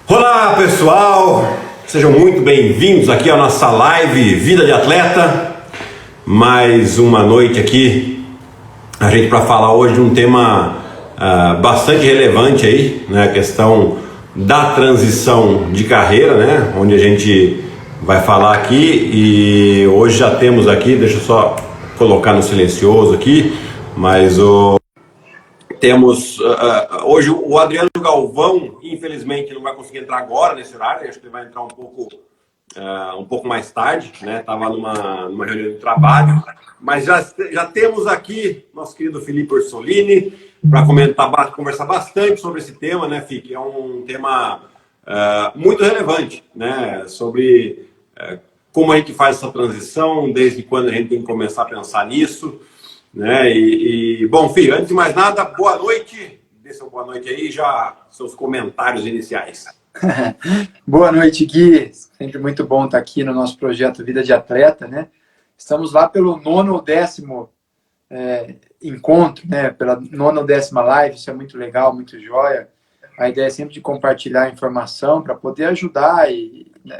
Olá pessoal, sejam muito bem-vindos aqui à nossa live Vida de Atleta. Mais uma noite aqui, a gente para falar hoje de um tema bastante relevante aí, né? A questão da transição de carreira, né? Onde a gente vai falar aqui e hoje já temos aqui, deixa eu só colocar no silencioso aqui, mas temos hoje o Adriano Galvão, infelizmente não vai conseguir entrar agora nesse horário, acho que ele vai entrar um pouco mais tarde, né? Estava numa reunião de trabalho, mas já temos aqui nosso querido Felipe Orsolini para conversar bastante sobre esse tema, né, Fih? Que é um tema muito relevante, né? Sobre como a gente faz essa transição, desde quando a gente tem que começar a pensar nisso. Né? Bom, filho, antes de mais nada, boa noite. Dê seu boa noite aí, já seus comentários iniciais. Boa noite, Gui. Sempre muito bom estar aqui no nosso projeto Vida de Atleta, né? Estamos lá pelo 9º ou 10º encontro, né? Pela 9ª ou 10ª live, isso é muito legal, muito joia. A ideia é sempre de compartilhar informação para poder ajudar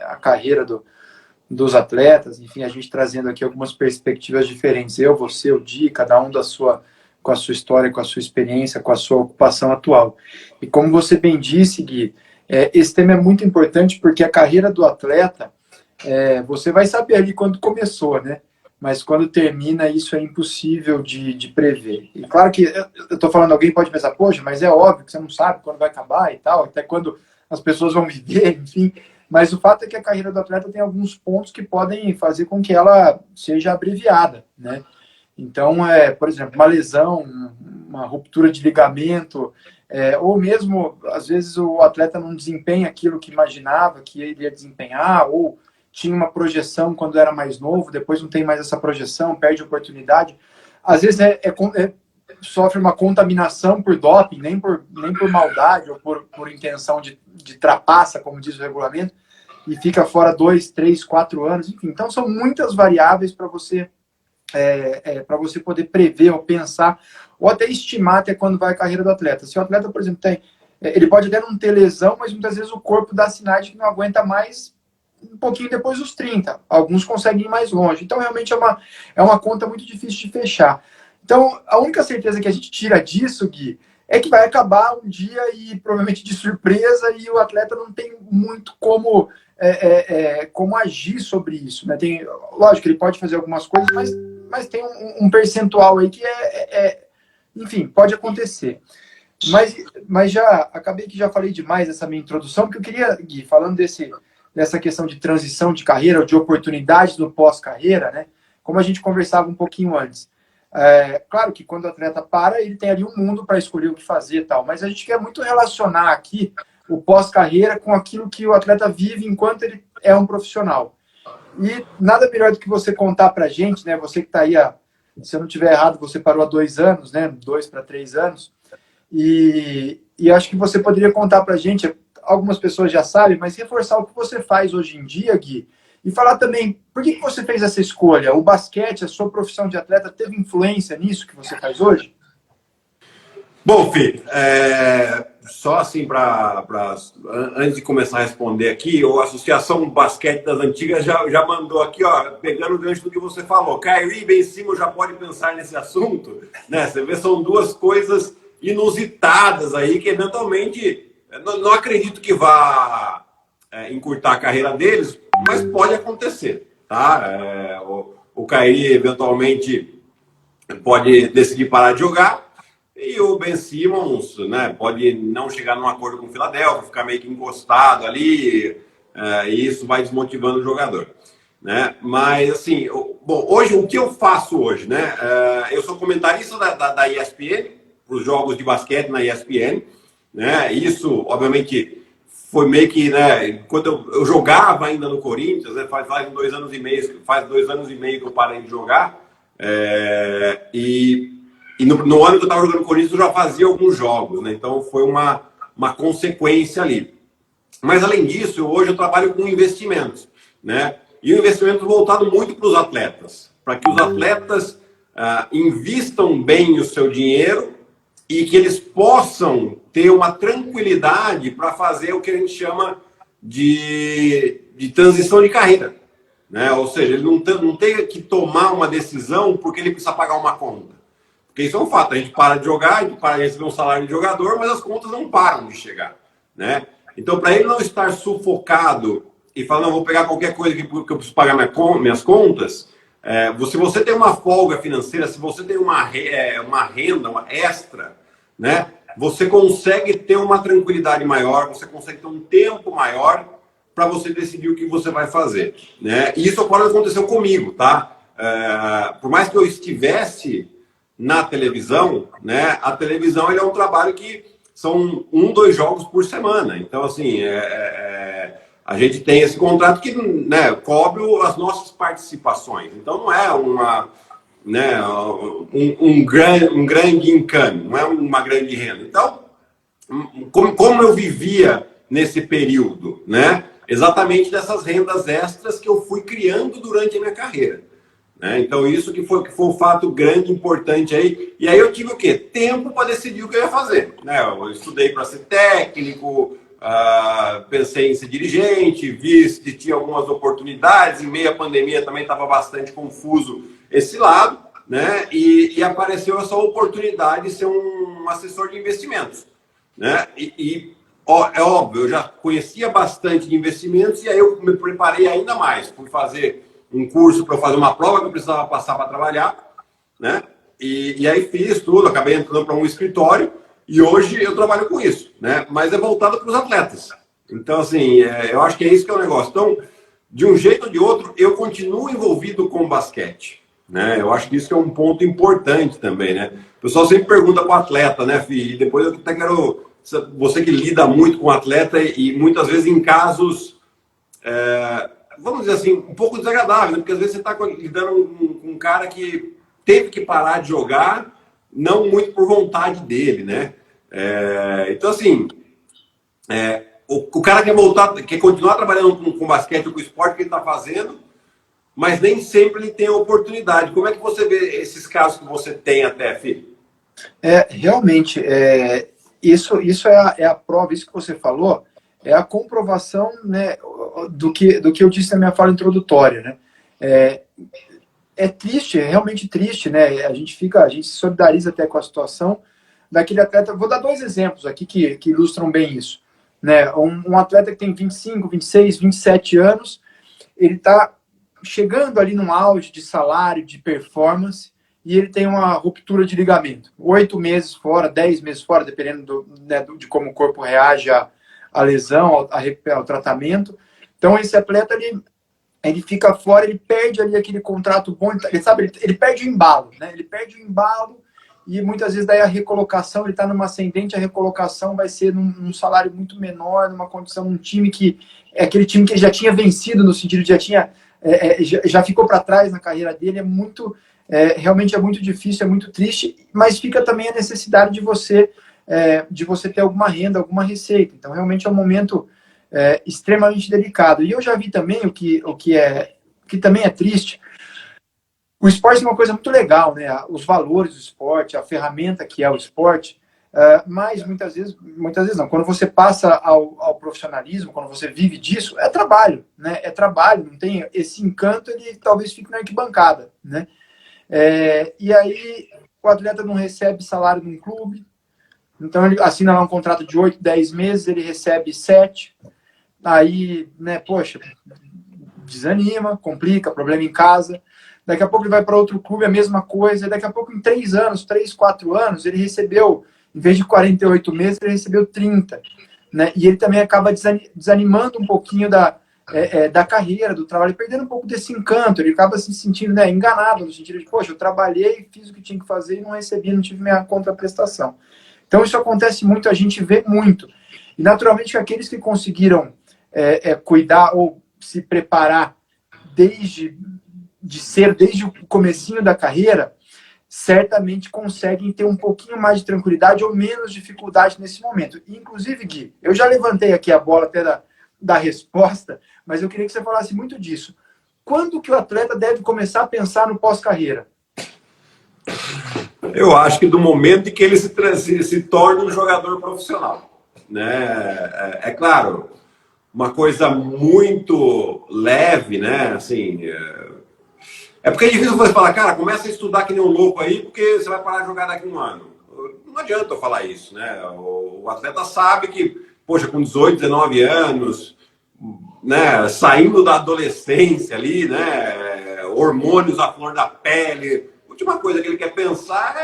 a carreira dos atletas, enfim, a gente trazendo aqui algumas perspectivas diferentes. Eu, você, o Di, cada um com a sua história, com a sua experiência, com a sua ocupação atual. E como você bem disse, Gui, esse tema é muito importante porque a carreira do atleta, você vai saber ali quando começou, né? Mas quando termina, isso é impossível de prever. E claro que eu estou falando, alguém pode pensar, poxa, mas é óbvio que você não sabe quando vai acabar e tal, até quando as pessoas vão viver, enfim. Mas o fato é que a carreira do atleta tem alguns pontos que podem fazer com que ela seja abreviada, né? Então, por exemplo, uma lesão, uma ruptura de ligamento, ou mesmo, às vezes, o atleta não desempenha aquilo que imaginava que ele ia desempenhar, ou tinha uma projeção quando era mais novo, depois não tem mais essa projeção, perde a oportunidade. Às vezes sofre uma contaminação por doping, nem por maldade ou por intenção de trapaça, como diz o regulamento, e fica fora 2, 3, 4 anos, enfim. Então, são muitas variáveis para você poder prever ou pensar, ou até estimar até quando vai a carreira do atleta. Se o atleta, por exemplo, ele pode até não ter lesão, mas muitas vezes o corpo dá sinais de que não aguenta mais um pouquinho depois dos 30. Alguns conseguem ir mais longe. Então, realmente é uma conta muito difícil de fechar. Então, a única certeza que a gente tira disso, Gui, é que vai acabar um dia e provavelmente de surpresa e o atleta não tem muito como agir sobre isso, né? Lógico que ele pode fazer algumas coisas, mas tem um percentual aí que enfim, pode acontecer. Mas acabei que já falei demais essa minha introdução, porque eu queria, Gui, falando dessa questão de transição de carreira, ou de oportunidades no pós-carreira, né? Como a gente conversava um pouquinho antes. Claro que quando o atleta para, ele tem ali um mundo para escolher o que fazer e tal, mas a gente quer muito relacionar aqui o pós-carreira com aquilo que o atleta vive enquanto ele é um profissional. E nada melhor do que você contar para a gente, né? Você que está aí, se eu não estiver errado, você parou há 2 anos, né? 2 para 3 anos. E acho que você poderia contar para a gente, algumas pessoas já sabem, mas reforçar o que você faz hoje em dia, Gui, e falar também, por que você fez essa escolha? O basquete, a sua profissão de atleta, teve influência nisso que você faz hoje? Bom, Fih, só assim antes de começar a responder aqui, a Associação Basquete das Antigas já mandou aqui, ó, pegando o gancho do que você falou. Kyrie e Ben Simmons já pode pensar nesse assunto, né? Você vê, são duas coisas inusitadas aí que eventualmente não acredito que vá encurtar a carreira deles, mas pode acontecer, tá? O Kyrie eventualmente pode decidir parar de jogar. E o Ben Simmons, né, pode não chegar num acordo com o Philadelphia, ficar meio que encostado ali, e isso vai desmotivando o jogador, né? Mas, assim, bom, hoje, o que eu faço hoje, né? Eu sou comentarista da ESPN, para os jogos de basquete na ESPN, né? Isso, obviamente, foi meio que, né, quando eu jogava ainda no Corinthians, né, faz 2 anos e meio que eu parei de jogar, e no ano que eu estava jogando no Corinthians, eu já fazia alguns jogos, né? Então foi uma consequência ali. Mas além disso, hoje eu trabalho com investimentos, né? E um investimento voltado muito para os atletas, para que os atletas invistam bem o seu dinheiro e que eles possam ter uma tranquilidade para fazer o que a gente chama de transição de carreira. Né? Ou seja, ele não tem que tomar uma decisão porque ele precisa pagar uma conta. Porque isso é um fato, a gente para de jogar, a gente para de receber um salário de jogador, mas as contas não param de chegar. Né? Então, para ele não estar sufocado e falar, não, vou pegar qualquer coisa que eu preciso pagar minhas contas, se você tem uma folga financeira, se você tem uma renda, uma extra, né, você consegue ter uma tranquilidade maior, você consegue ter um tempo maior para você decidir o que você vai fazer. Né? E isso pode acontecer comigo, tá? Por mais que eu estivesse na televisão, né, a televisão ele é um trabalho que são 2 jogos por semana. Então, assim, a gente tem esse contrato que, né, cobre as nossas participações. Então, não é um grande income, não é uma grande renda. Então, como eu vivia nesse período, né? Exatamente dessas rendas extras que eu fui criando durante a minha carreira. Né? Então, isso que foi um fato grande, importante aí. E aí eu tive o quê? Tempo para decidir o que eu ia fazer. Né? Eu estudei para ser técnico, pensei em ser dirigente, vi se tinha algumas oportunidades. Em meio à pandemia também estava bastante confuso esse lado. Né? E apareceu essa oportunidade de ser um assessor de investimentos. Né? É óbvio, eu já conhecia bastante de investimentos e aí eu me preparei ainda mais. Fui fazer um curso para fazer uma prova que eu precisava passar para trabalhar, né? E aí fiz tudo, acabei entrando para um escritório e hoje eu trabalho com isso, né? Mas é voltado para os atletas. Então, assim, eu acho que é isso que é o negócio. Então, de um jeito ou de outro, eu continuo envolvido com o basquete. Né? Eu acho que isso é um ponto importante também, né? O pessoal sempre pergunta para o atleta, né, Fih? E depois eu até quero... Você que lida muito com atleta e muitas vezes em casos, vamos dizer assim, um pouco desagradáveis, né? Porque às vezes você está lidando com um cara que teve que parar de jogar, não muito por vontade dele, né? Então, assim, o cara quer voltar, quer continuar trabalhando com basquete, com o esporte que ele está fazendo, mas nem sempre ele tem a oportunidade. Como é que você vê esses casos que você tem até, Fih? Realmente, isso é a prova, isso que você falou, é a comprovação, né, do que eu disse na minha fala introdutória. Né? É triste, é realmente triste, né? A gente se solidariza até com a situação daquele atleta. Vou dar 2 exemplos aqui que ilustram bem isso. Né? Um atleta que tem 25, 26, 27 anos, ele está chegando ali num auge de salário, de performance, e ele tem uma ruptura de ligamento. 8 meses fora, 10 meses fora, dependendo de como o corpo reage à lesão, ao tratamento. Então, esse atleta, ele fica fora, ele perde ali aquele contrato bom, ele perde o embalo, né? Ele perde o embalo e muitas vezes daí a recolocação, ele está numa ascendente, a recolocação vai ser num salário muito menor, numa condição, um time que é aquele time que ele já tinha vencido, no sentido de já ficou para trás na carreira dele, realmente é muito difícil, é muito triste, mas fica também a necessidade de você ter alguma renda, alguma receita. Então, realmente é um momento extremamente delicado. E eu já vi também o que também é triste. O esporte é uma coisa muito legal, né? Os valores do esporte, a ferramenta que é o esporte, mas muitas vezes não. Quando você passa ao profissionalismo, quando você vive disso, é trabalho, né? É trabalho, não tem esse encanto, ele talvez fique na arquibancada, né? E aí o atleta não recebe salário num clube, então ele assina lá um contrato de 8, 10 meses, ele recebe 7, aí, né, poxa, desanima, complica, problema em casa. Daqui a pouco ele vai para outro clube, a mesma coisa. Daqui a pouco, em 3 anos, 3, 4 anos, ele recebeu, em vez de 48 meses, ele recebeu 30. Né? E ele também acaba desanimando um pouquinho da carreira, do trabalho, perdendo um pouco desse encanto. Ele acaba se sentindo, né, enganado, no sentido de, poxa, eu trabalhei, fiz o que tinha que fazer e não recebi, não tive minha contraprestação. Então, isso acontece muito, a gente vê muito. E, naturalmente, que aqueles que conseguiram cuidar ou se preparar desde o comecinho da carreira, certamente conseguem ter um pouquinho mais de tranquilidade ou menos dificuldade nesse momento. Inclusive, Gui, eu já levantei aqui a bola até da resposta, mas eu queria que você falasse muito disso. Quando que o atleta deve começar a pensar no pós-carreira? Eu acho que do momento em que ele se torna um jogador profissional, né? É claro, uma coisa muito leve, né? Assim, porque é difícil você falar, cara, começa a estudar que nem um louco aí, porque você vai parar de jogar daqui a um ano. Não adianta eu falar isso, né? O atleta sabe que, poxa, com 18, 19 anos, né, saindo da adolescência ali, né, hormônios à flor da pele, a última coisa que ele quer pensar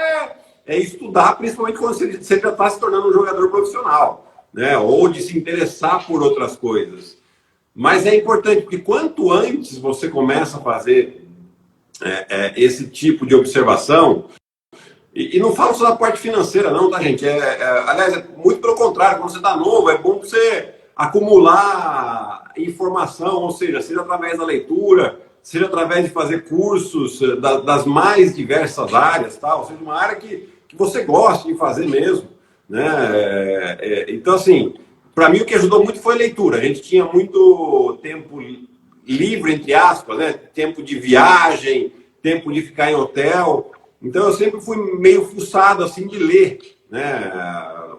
é estudar, principalmente quando você já está se tornando um jogador profissional, né, ou de se interessar por outras coisas. Mas é importante, porque quanto antes você começa a fazer esse tipo de observação, e não falo só da parte financeira, não, tá, gente? Aliás, é muito pelo contrário, quando você está novo, é bom você acumular informação, ou seja através da leitura, seja através de fazer cursos das mais diversas áreas, tá? Ou seja, uma área que você gosta de fazer mesmo, né? Então, assim, para mim o que ajudou muito foi a leitura. A gente tinha muito tempo livre, entre aspas, né? Tempo de viagem, tempo de ficar em hotel. Então eu sempre fui meio fuçado assim de ler, né?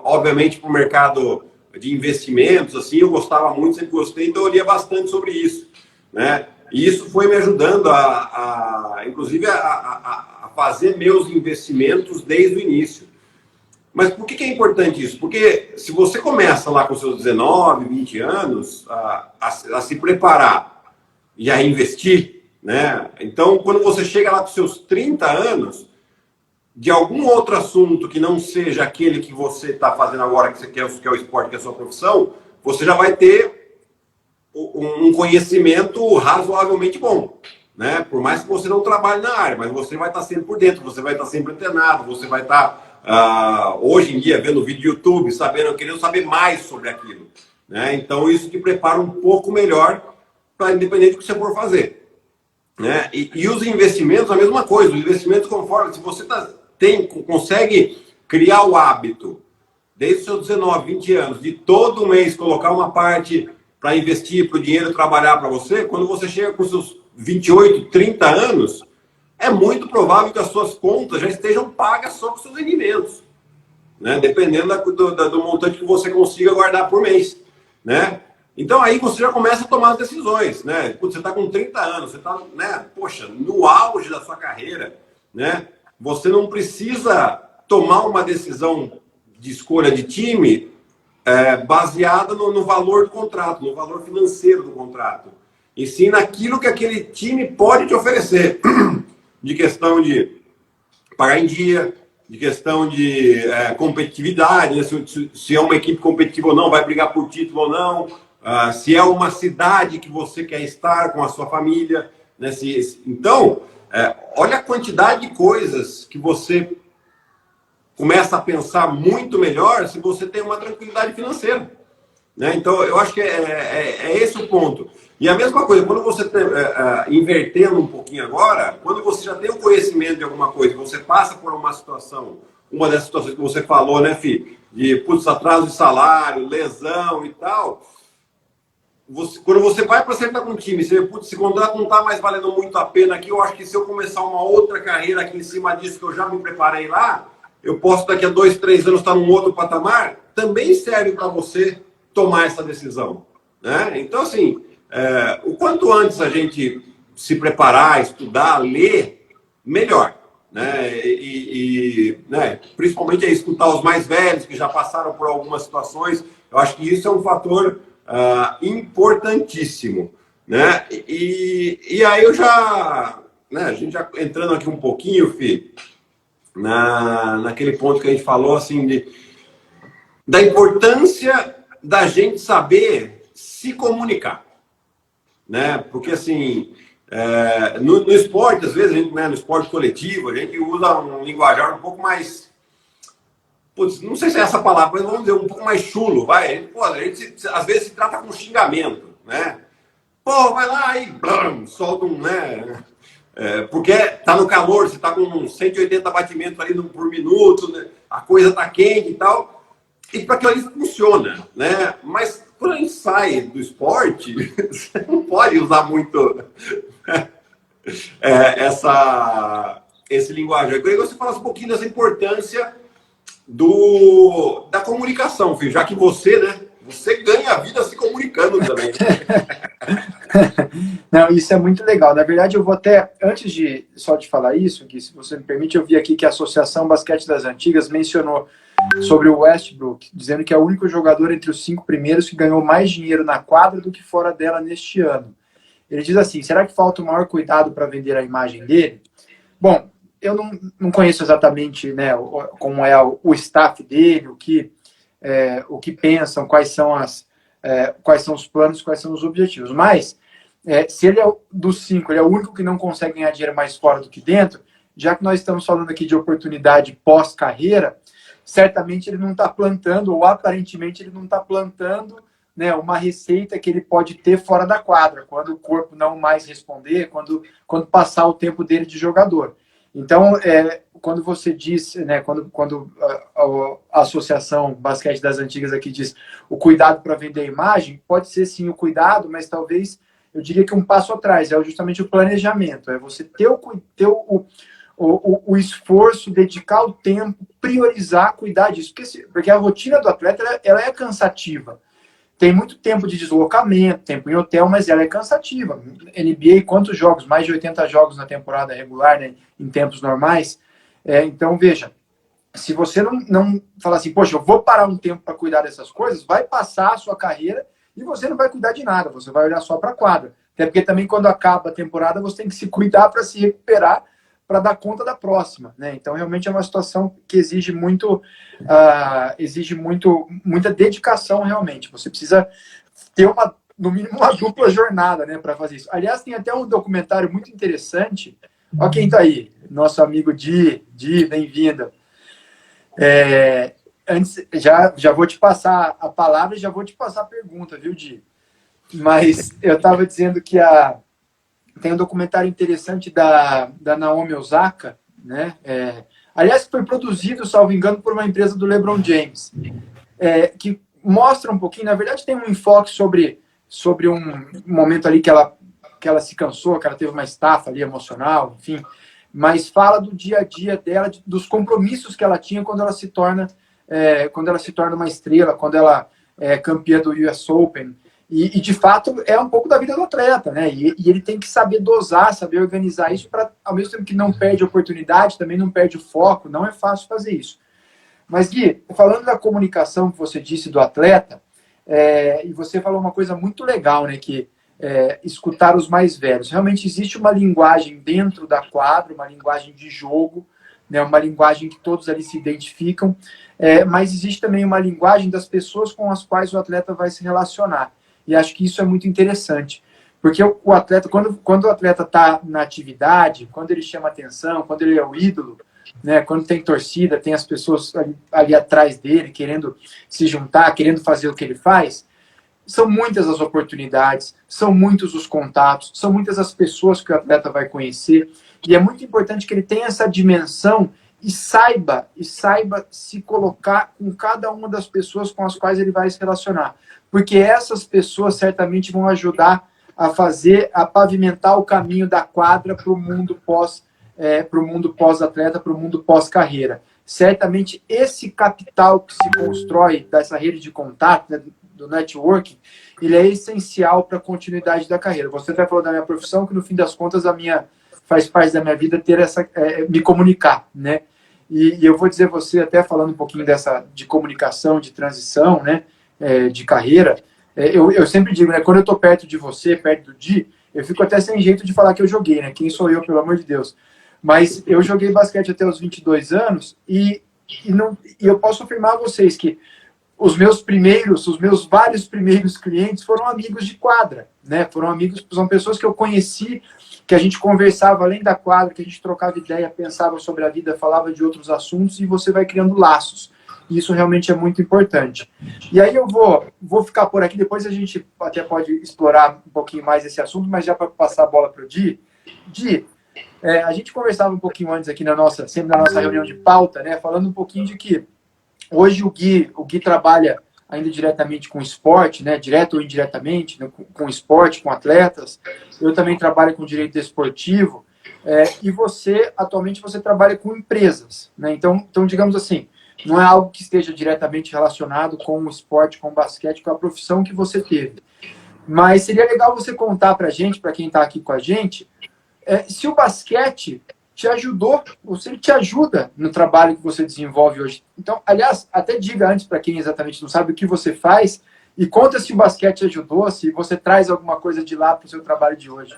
Obviamente para o mercado de investimentos, assim, eu gostava muito, sempre gostei, então eu lia bastante sobre isso, né? E isso foi me ajudando inclusive a fazer meus investimentos desde o início. Mas por que é importante isso? Porque se você começa lá com seus 19, 20 anos a se preparar e a investir, né? Então, quando você chega lá com seus 30 anos, de algum outro assunto que não seja aquele que você está fazendo agora, que você quer, que é o esporte, que é a sua profissão, você já vai ter um conhecimento razoavelmente bom, né? Por mais que você não trabalhe na área, mas você vai estar sempre por dentro, você vai estar sempre antenado, você vai estar, hoje em dia, vendo vídeo do YouTube, querendo saber mais sobre aquilo, né? Então, isso te prepara um pouco melhor para independente do que você for fazer, né? E os investimentos, a mesma coisa. Os investimentos, conforme, se você consegue criar o hábito, desde os seus 19, 20 anos, de todo mês colocar uma parte para investir, para o dinheiro trabalhar para você, quando você chega com seus 28, 30 anos, é muito provável que as suas contas já estejam pagas só com seus rendimentos, né? Dependendo do montante que você consiga guardar por mês, né? Então aí você já começa a tomar as decisões, né? Você está com 30 anos, você está, né, poxa, no auge da sua carreira, né? Você não precisa tomar uma decisão de escolha de time baseada no valor do contrato, no valor financeiro do contrato, e sim naquilo que aquele time pode te oferecer, de questão de pagar em dia, de questão de competitividade, né? Se é uma equipe competitiva ou não, vai brigar por título ou não, se é uma cidade que você quer estar com a sua família, né? Então, olha a quantidade de coisas que você começa a pensar muito melhor se você tem uma tranquilidade financeira, né? Então, eu acho que é esse o ponto. E a mesma coisa, quando você invertendo um pouquinho agora, quando você já tem o conhecimento de alguma coisa, você passa por uma situação, uma dessas situações que você falou, né, Fih? De atraso de salário, lesão e tal. Quando você vai para sentar com um time, você vê, esse contrato não está mais valendo muito a pena aqui, eu acho que se eu começar uma outra carreira aqui em cima disso, que eu já me preparei lá, eu posso daqui a 2, 3 anos estar num outro patamar, também serve para você tomar essa decisão, né? Então, assim, o quanto antes a gente se preparar, estudar, ler, melhor, né? Né, principalmente escutar os mais velhos que já passaram por algumas situações, eu acho que isso é um fator importantíssimo, né? E aí eu já, né, a gente já entrando aqui um pouquinho, Fih, naquele ponto que a gente falou, assim, da importância da gente saber se comunicar, né? Porque, assim, no esporte, às vezes, a gente, né, no esporte coletivo, a gente usa um linguajar um pouco mais, putz, não sei se é essa palavra, mas vamos dizer, um pouco mais chulo, vai. Pô, a gente às vezes se trata com xingamento, né? Pô, vai lá e blam, solta um, né? Porque tá no calor, você tá com 180 batimentos ali por minuto, né? A coisa tá quente e tal, e para aquilo ali funciona, né? Mas quando a gente sai do esporte, você não pode usar muito esse linguajar. Eu queria que você falasse um pouquinho dessa importância da comunicação, filho, já que você, né? Você ganha a vida se comunicando também, né? Não, isso é muito legal. Na verdade, eu vou até, antes de só de falar isso, que se você me permite, eu vi aqui que a Associação Basquete das Antigas mencionou sobre o Westbrook, dizendo que é o único jogador entre os 5 primeiros que ganhou mais dinheiro na quadra do que fora dela neste ano. Ele diz assim, será que falta o maior cuidado para vender a imagem dele? Bom, eu não conheço exatamente, né, como é o staff dele, o que pensam, quais são os planos, quais são os objetivos. Mas, se ele é dos 5, ele é o único que não consegue ganhar dinheiro mais fora do que dentro, já que nós estamos falando aqui de oportunidade pós-carreira, certamente ele não está plantando, ou aparentemente ele não está plantando, né, uma receita que ele pode ter fora da quadra, quando o corpo não mais responder, quando passar o tempo dele de jogador. Então, quando você diz, né, quando a Associação Basquete das Antigas aqui diz o cuidado para vender a imagem, pode ser sim o cuidado, mas talvez eu diria que um passo atrás, é justamente o planejamento, é você ter o esforço, dedicar o tempo, priorizar, cuidar disso, porque a rotina do atleta ela é cansativa. Tem muito tempo de deslocamento, tempo em hotel, mas ela é cansativa. NBA, quantos jogos? Mais de 80 jogos na temporada regular, né, em tempos normais. Então, veja, se você não falar assim, poxa, eu vou parar um tempo para cuidar dessas coisas, vai passar a sua carreira e você não vai cuidar de nada, você vai olhar só para a quadra. Até porque também quando acaba a temporada, você tem que se cuidar para se recuperar, para dar conta da próxima, né? Então, realmente é uma situação que exige muita dedicação, realmente. Você precisa ter no mínimo uma dupla jornada, né, para fazer isso. Aliás, tem até um documentário muito interessante. Olha quem está aí, nosso amigo Di, bem-vinda. Antes, já vou te passar a palavra e já vou te passar a pergunta, viu, Di? Mas eu estava dizendo que tem um documentário interessante da Naomi Osaka, né? Aliás, foi produzido, salvo engano, por uma empresa do LeBron James, que mostra um pouquinho, na verdade tem um enfoque sobre um momento ali que ela se cansou, que ela teve uma estafa ali emocional, enfim, mas fala do dia a dia dela, dos compromissos que ela tinha quando ela se torna uma estrela, quando ela é campeã do US Open. E, de fato, é um pouco da vida do atleta, né? E ele tem que saber dosar, saber organizar isso para, ao mesmo tempo que não perde a oportunidade, também não perde o foco. Não é fácil fazer isso. Mas, Gui, falando da comunicação que você disse do atleta, e você falou uma coisa muito legal, né? Que escutar os mais velhos. Realmente existe uma linguagem dentro da quadra, uma linguagem de jogo, né? Uma linguagem que todos ali se identificam, mas existe também uma linguagem das pessoas com as quais o atleta vai se relacionar. E acho que isso é muito interessante, porque o atleta, quando o atleta está na atividade, quando ele chama atenção, quando ele é o ídolo, né, quando tem torcida, tem as pessoas ali atrás dele, querendo se juntar, querendo fazer o que ele faz, são muitas as oportunidades, são muitos os contatos, são muitas as pessoas que o atleta vai conhecer, e é muito importante que ele tenha essa dimensão e saiba se colocar com cada uma das pessoas com as quais ele vai se relacionar. Porque essas pessoas certamente vão ajudar a pavimentar o caminho da quadra para o mundo pós-atleta, para o mundo pós-carreira. Certamente esse capital que se constrói dessa rede de contato, né, do networking, ele é essencial para a continuidade da carreira. Você até falou da minha profissão, que no fim das contas faz parte da minha vida ter me comunicar, né? E eu vou dizer você, até falando um pouquinho de comunicação, de transição, né, de carreira, eu sempre digo, né, quando eu estou perto de você, perto do Di, eu fico até sem jeito de falar que eu joguei, né? Quem sou eu, pelo amor de Deus? Mas eu joguei basquete até os 22 anos e eu posso afirmar a vocês que os meus vários primeiros clientes foram amigos de quadra, né? São pessoas que eu conheci, que a gente conversava além da quadra, que a gente trocava ideia, pensava sobre a vida, falava de outros assuntos e você vai criando laços. E isso realmente é muito importante. E aí eu vou ficar por aqui, depois a gente até pode explorar um pouquinho mais esse assunto, mas já para passar a bola para o Di. Di, a gente conversava um pouquinho antes aqui sempre na nossa reunião de pauta, né? Falando um pouquinho de que hoje o Gui trabalha ainda diretamente com esporte, né? Direto ou indiretamente, né? Com esporte, com atletas. Eu também trabalho com direito desportivo. E você, atualmente, você trabalha com empresas, né? Então, digamos assim, não é algo que esteja diretamente relacionado com o esporte, com o basquete, com a profissão que você teve. Mas seria legal você contar para a gente, para quem está aqui com a gente, se o basquete te ajudou, ou se ele te ajuda no trabalho que você desenvolve hoje. Então, aliás, até diga antes para quem exatamente não sabe o que você faz e conta se o basquete te ajudou, se você traz alguma coisa de lá para o seu trabalho de hoje.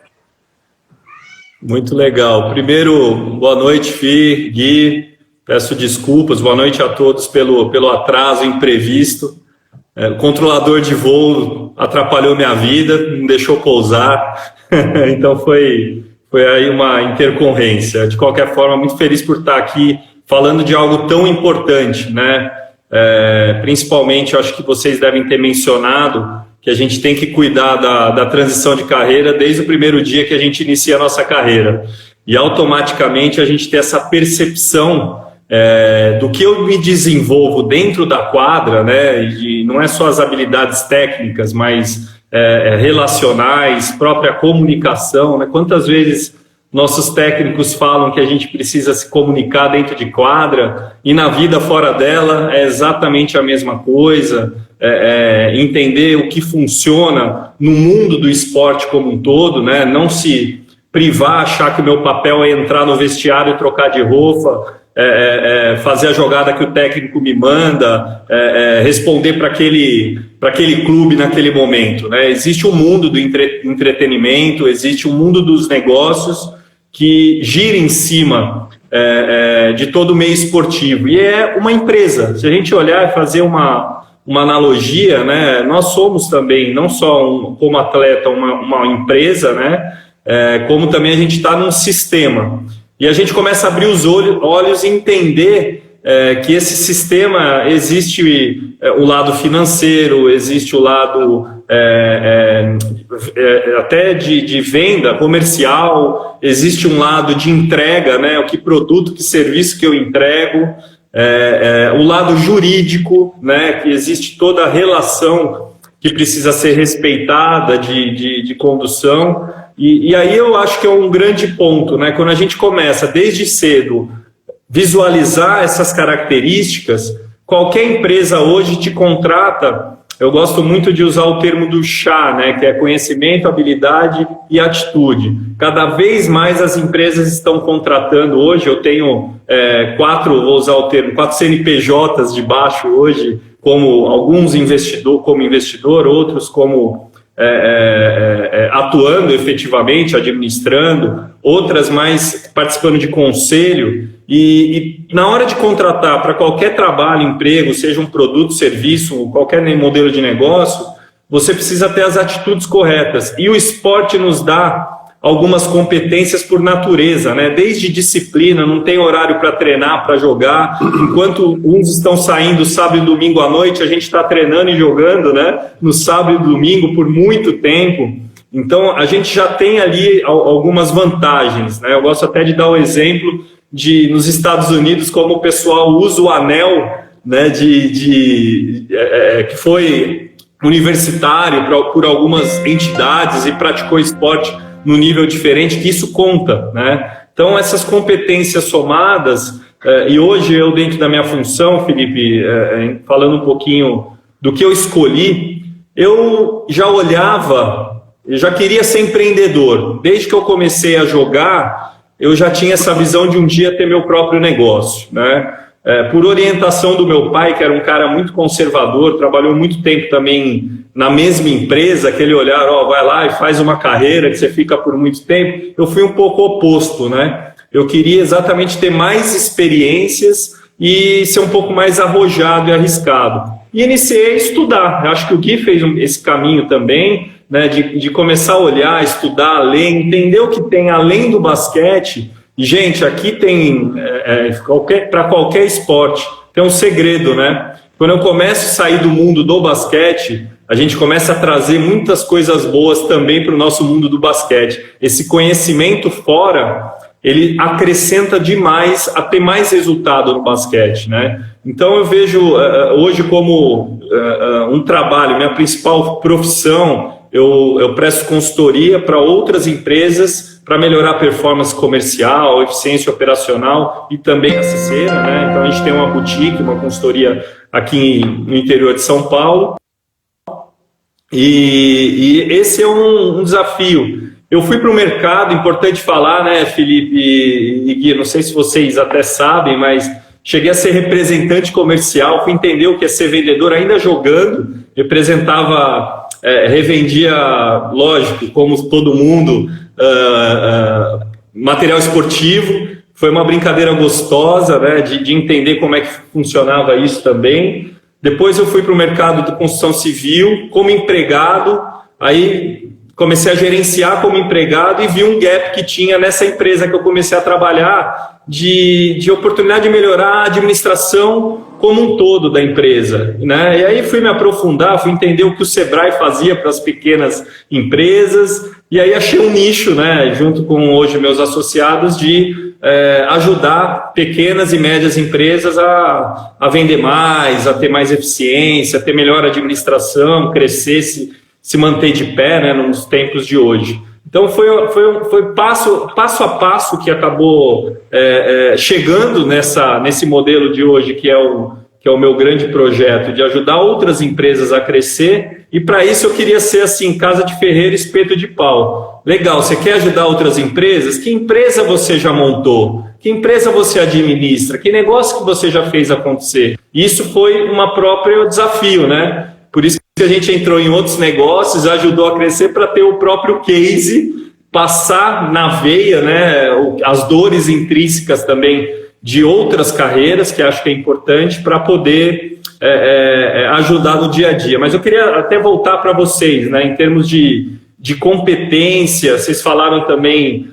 Muito legal. Primeiro, boa noite, Fih, Gui. Peço desculpas, boa noite a todos pelo atraso imprevisto. O controlador de voo atrapalhou minha vida, não deixou pousar, então foi aí uma intercorrência. De qualquer forma, muito feliz por estar aqui falando de algo tão importante, né? Principalmente, eu acho que vocês devem ter mencionado que a gente tem que cuidar da transição de carreira desde o primeiro dia que a gente inicia a nossa carreira. E automaticamente a gente tem essa percepção do que eu me desenvolvo dentro da quadra, né? E não é só as habilidades técnicas, mas relacionais, própria comunicação, né? Quantas vezes nossos técnicos falam que a gente precisa se comunicar dentro de quadra e na vida fora dela é exatamente a mesma coisa, entender o que funciona no mundo do esporte como um todo, né? Não se privar, achar que o meu papel é entrar no vestiário e trocar de roupa, fazer a jogada que o técnico me manda, responder para aquele clube naquele momento, né? Existe um mundo do entretenimento, existe um mundo dos negócios que gira em cima de todo o meio esportivo, e é uma empresa. Se a gente olhar e fazer uma analogia, né? Nós somos também, não só como atleta, uma empresa, né? Como também a gente está num sistema. E a gente começa a abrir os olhos e entender que esse sistema existe o lado financeiro, existe o lado até de venda comercial, existe um lado de entrega, né? O que produto, que serviço que eu entrego, o lado jurídico, né? Que existe toda a relação que precisa ser respeitada de condução. E aí eu acho que é um grande ponto, né? Quando a gente começa desde cedo visualizar essas características, qualquer empresa hoje te contrata. Eu gosto muito de usar o termo do chá, né? Que é conhecimento, habilidade e atitude. Cada vez mais as empresas estão contratando. Hoje eu tenho vou usar o termo, 4 CNPJs debaixo hoje, como alguns como investidor, outros como atuando efetivamente, administrando, outras mais participando de conselho, e na hora de contratar para qualquer trabalho, emprego, seja um produto, serviço, qualquer modelo de negócio, você precisa ter as atitudes corretas, e o esporte nos dá algumas competências por natureza, né? Desde disciplina, não tem horário para treinar, para jogar, enquanto uns estão saindo sábado e domingo à noite, a gente está treinando e jogando, né? No sábado e domingo por muito tempo. Então a gente já tem ali algumas vantagens, né? Eu gosto até de dar o exemplo nos Estados Unidos, como o pessoal usa o anel, né? Que foi universitário por algumas entidades e praticou esporte no nível diferente, que isso conta, né? Então, essas competências somadas, e hoje eu, dentro da minha função, Felipe, falando um pouquinho do que eu escolhi, eu já olhava, eu já queria ser empreendedor. Desde que eu comecei a jogar, eu já tinha essa visão de um dia ter meu próprio negócio, né? Por orientação do meu pai, que era um cara muito conservador, trabalhou muito tempo também na mesma empresa, aquele olhar, vai lá e faz uma carreira que você fica por muito tempo, eu fui um pouco oposto, né? Eu queria exatamente ter mais experiências e ser um pouco mais arrojado e arriscado. E iniciei a estudar. Eu acho que o Gui fez esse caminho também, né? De começar a olhar, estudar, ler, entender o que tem além do basquete. E, gente, aqui tem, para qualquer esporte, tem um segredo, né? Quando eu começo a sair do mundo do basquete, a gente começa a trazer muitas coisas boas também para o nosso mundo do basquete. Esse conhecimento fora, ele acrescenta demais a ter mais resultado no basquete, né? Então eu vejo hoje como um trabalho, minha principal profissão, eu presto consultoria para outras empresas para melhorar a performance comercial, eficiência operacional e também acesseira, né? Então a gente tem uma boutique, uma consultoria aqui no interior de São Paulo. E esse é um desafio. Eu fui para o mercado, importante falar, né, Felipe e Gui, não sei se vocês até sabem, mas cheguei a ser representante comercial, fui entender o que é ser vendedor ainda jogando, representava, revendia, lógico, como todo mundo, material esportivo. Foi uma brincadeira gostosa, né, de entender como é que funcionava isso também. Depois eu fui para o mercado de construção civil como empregado, aí comecei a gerenciar como empregado e vi um gap que tinha nessa empresa que eu comecei a trabalhar de oportunidade de melhorar a administração como um todo da empresa, né? E aí fui me aprofundar, fui entender o que o Sebrae fazia para as pequenas empresas e aí achei um nicho, né, junto com hoje meus associados, de ajudar pequenas e médias empresas a vender mais, a ter mais eficiência, a ter melhor administração, crescer, se manter de pé, né, nos tempos de hoje. Então foi passo a passo que acabou chegando nesse modelo de hoje, que é o meu grande projeto, de ajudar outras empresas a crescer, e para isso eu queria ser assim, casa de ferreiro, espeto de pau. Legal, você quer ajudar outras empresas? Que empresa você já montou? Que empresa você administra? Que negócio que você já fez acontecer? Isso foi um próprio desafio, né? Por isso que a gente entrou em outros negócios, ajudou a crescer para ter o próprio case, passar na veia, né, as dores intrínsecas também de outras carreiras, que acho que é importante para poder ajudar no dia a dia. Mas eu queria até voltar para vocês, né, em termos de competência, vocês falaram também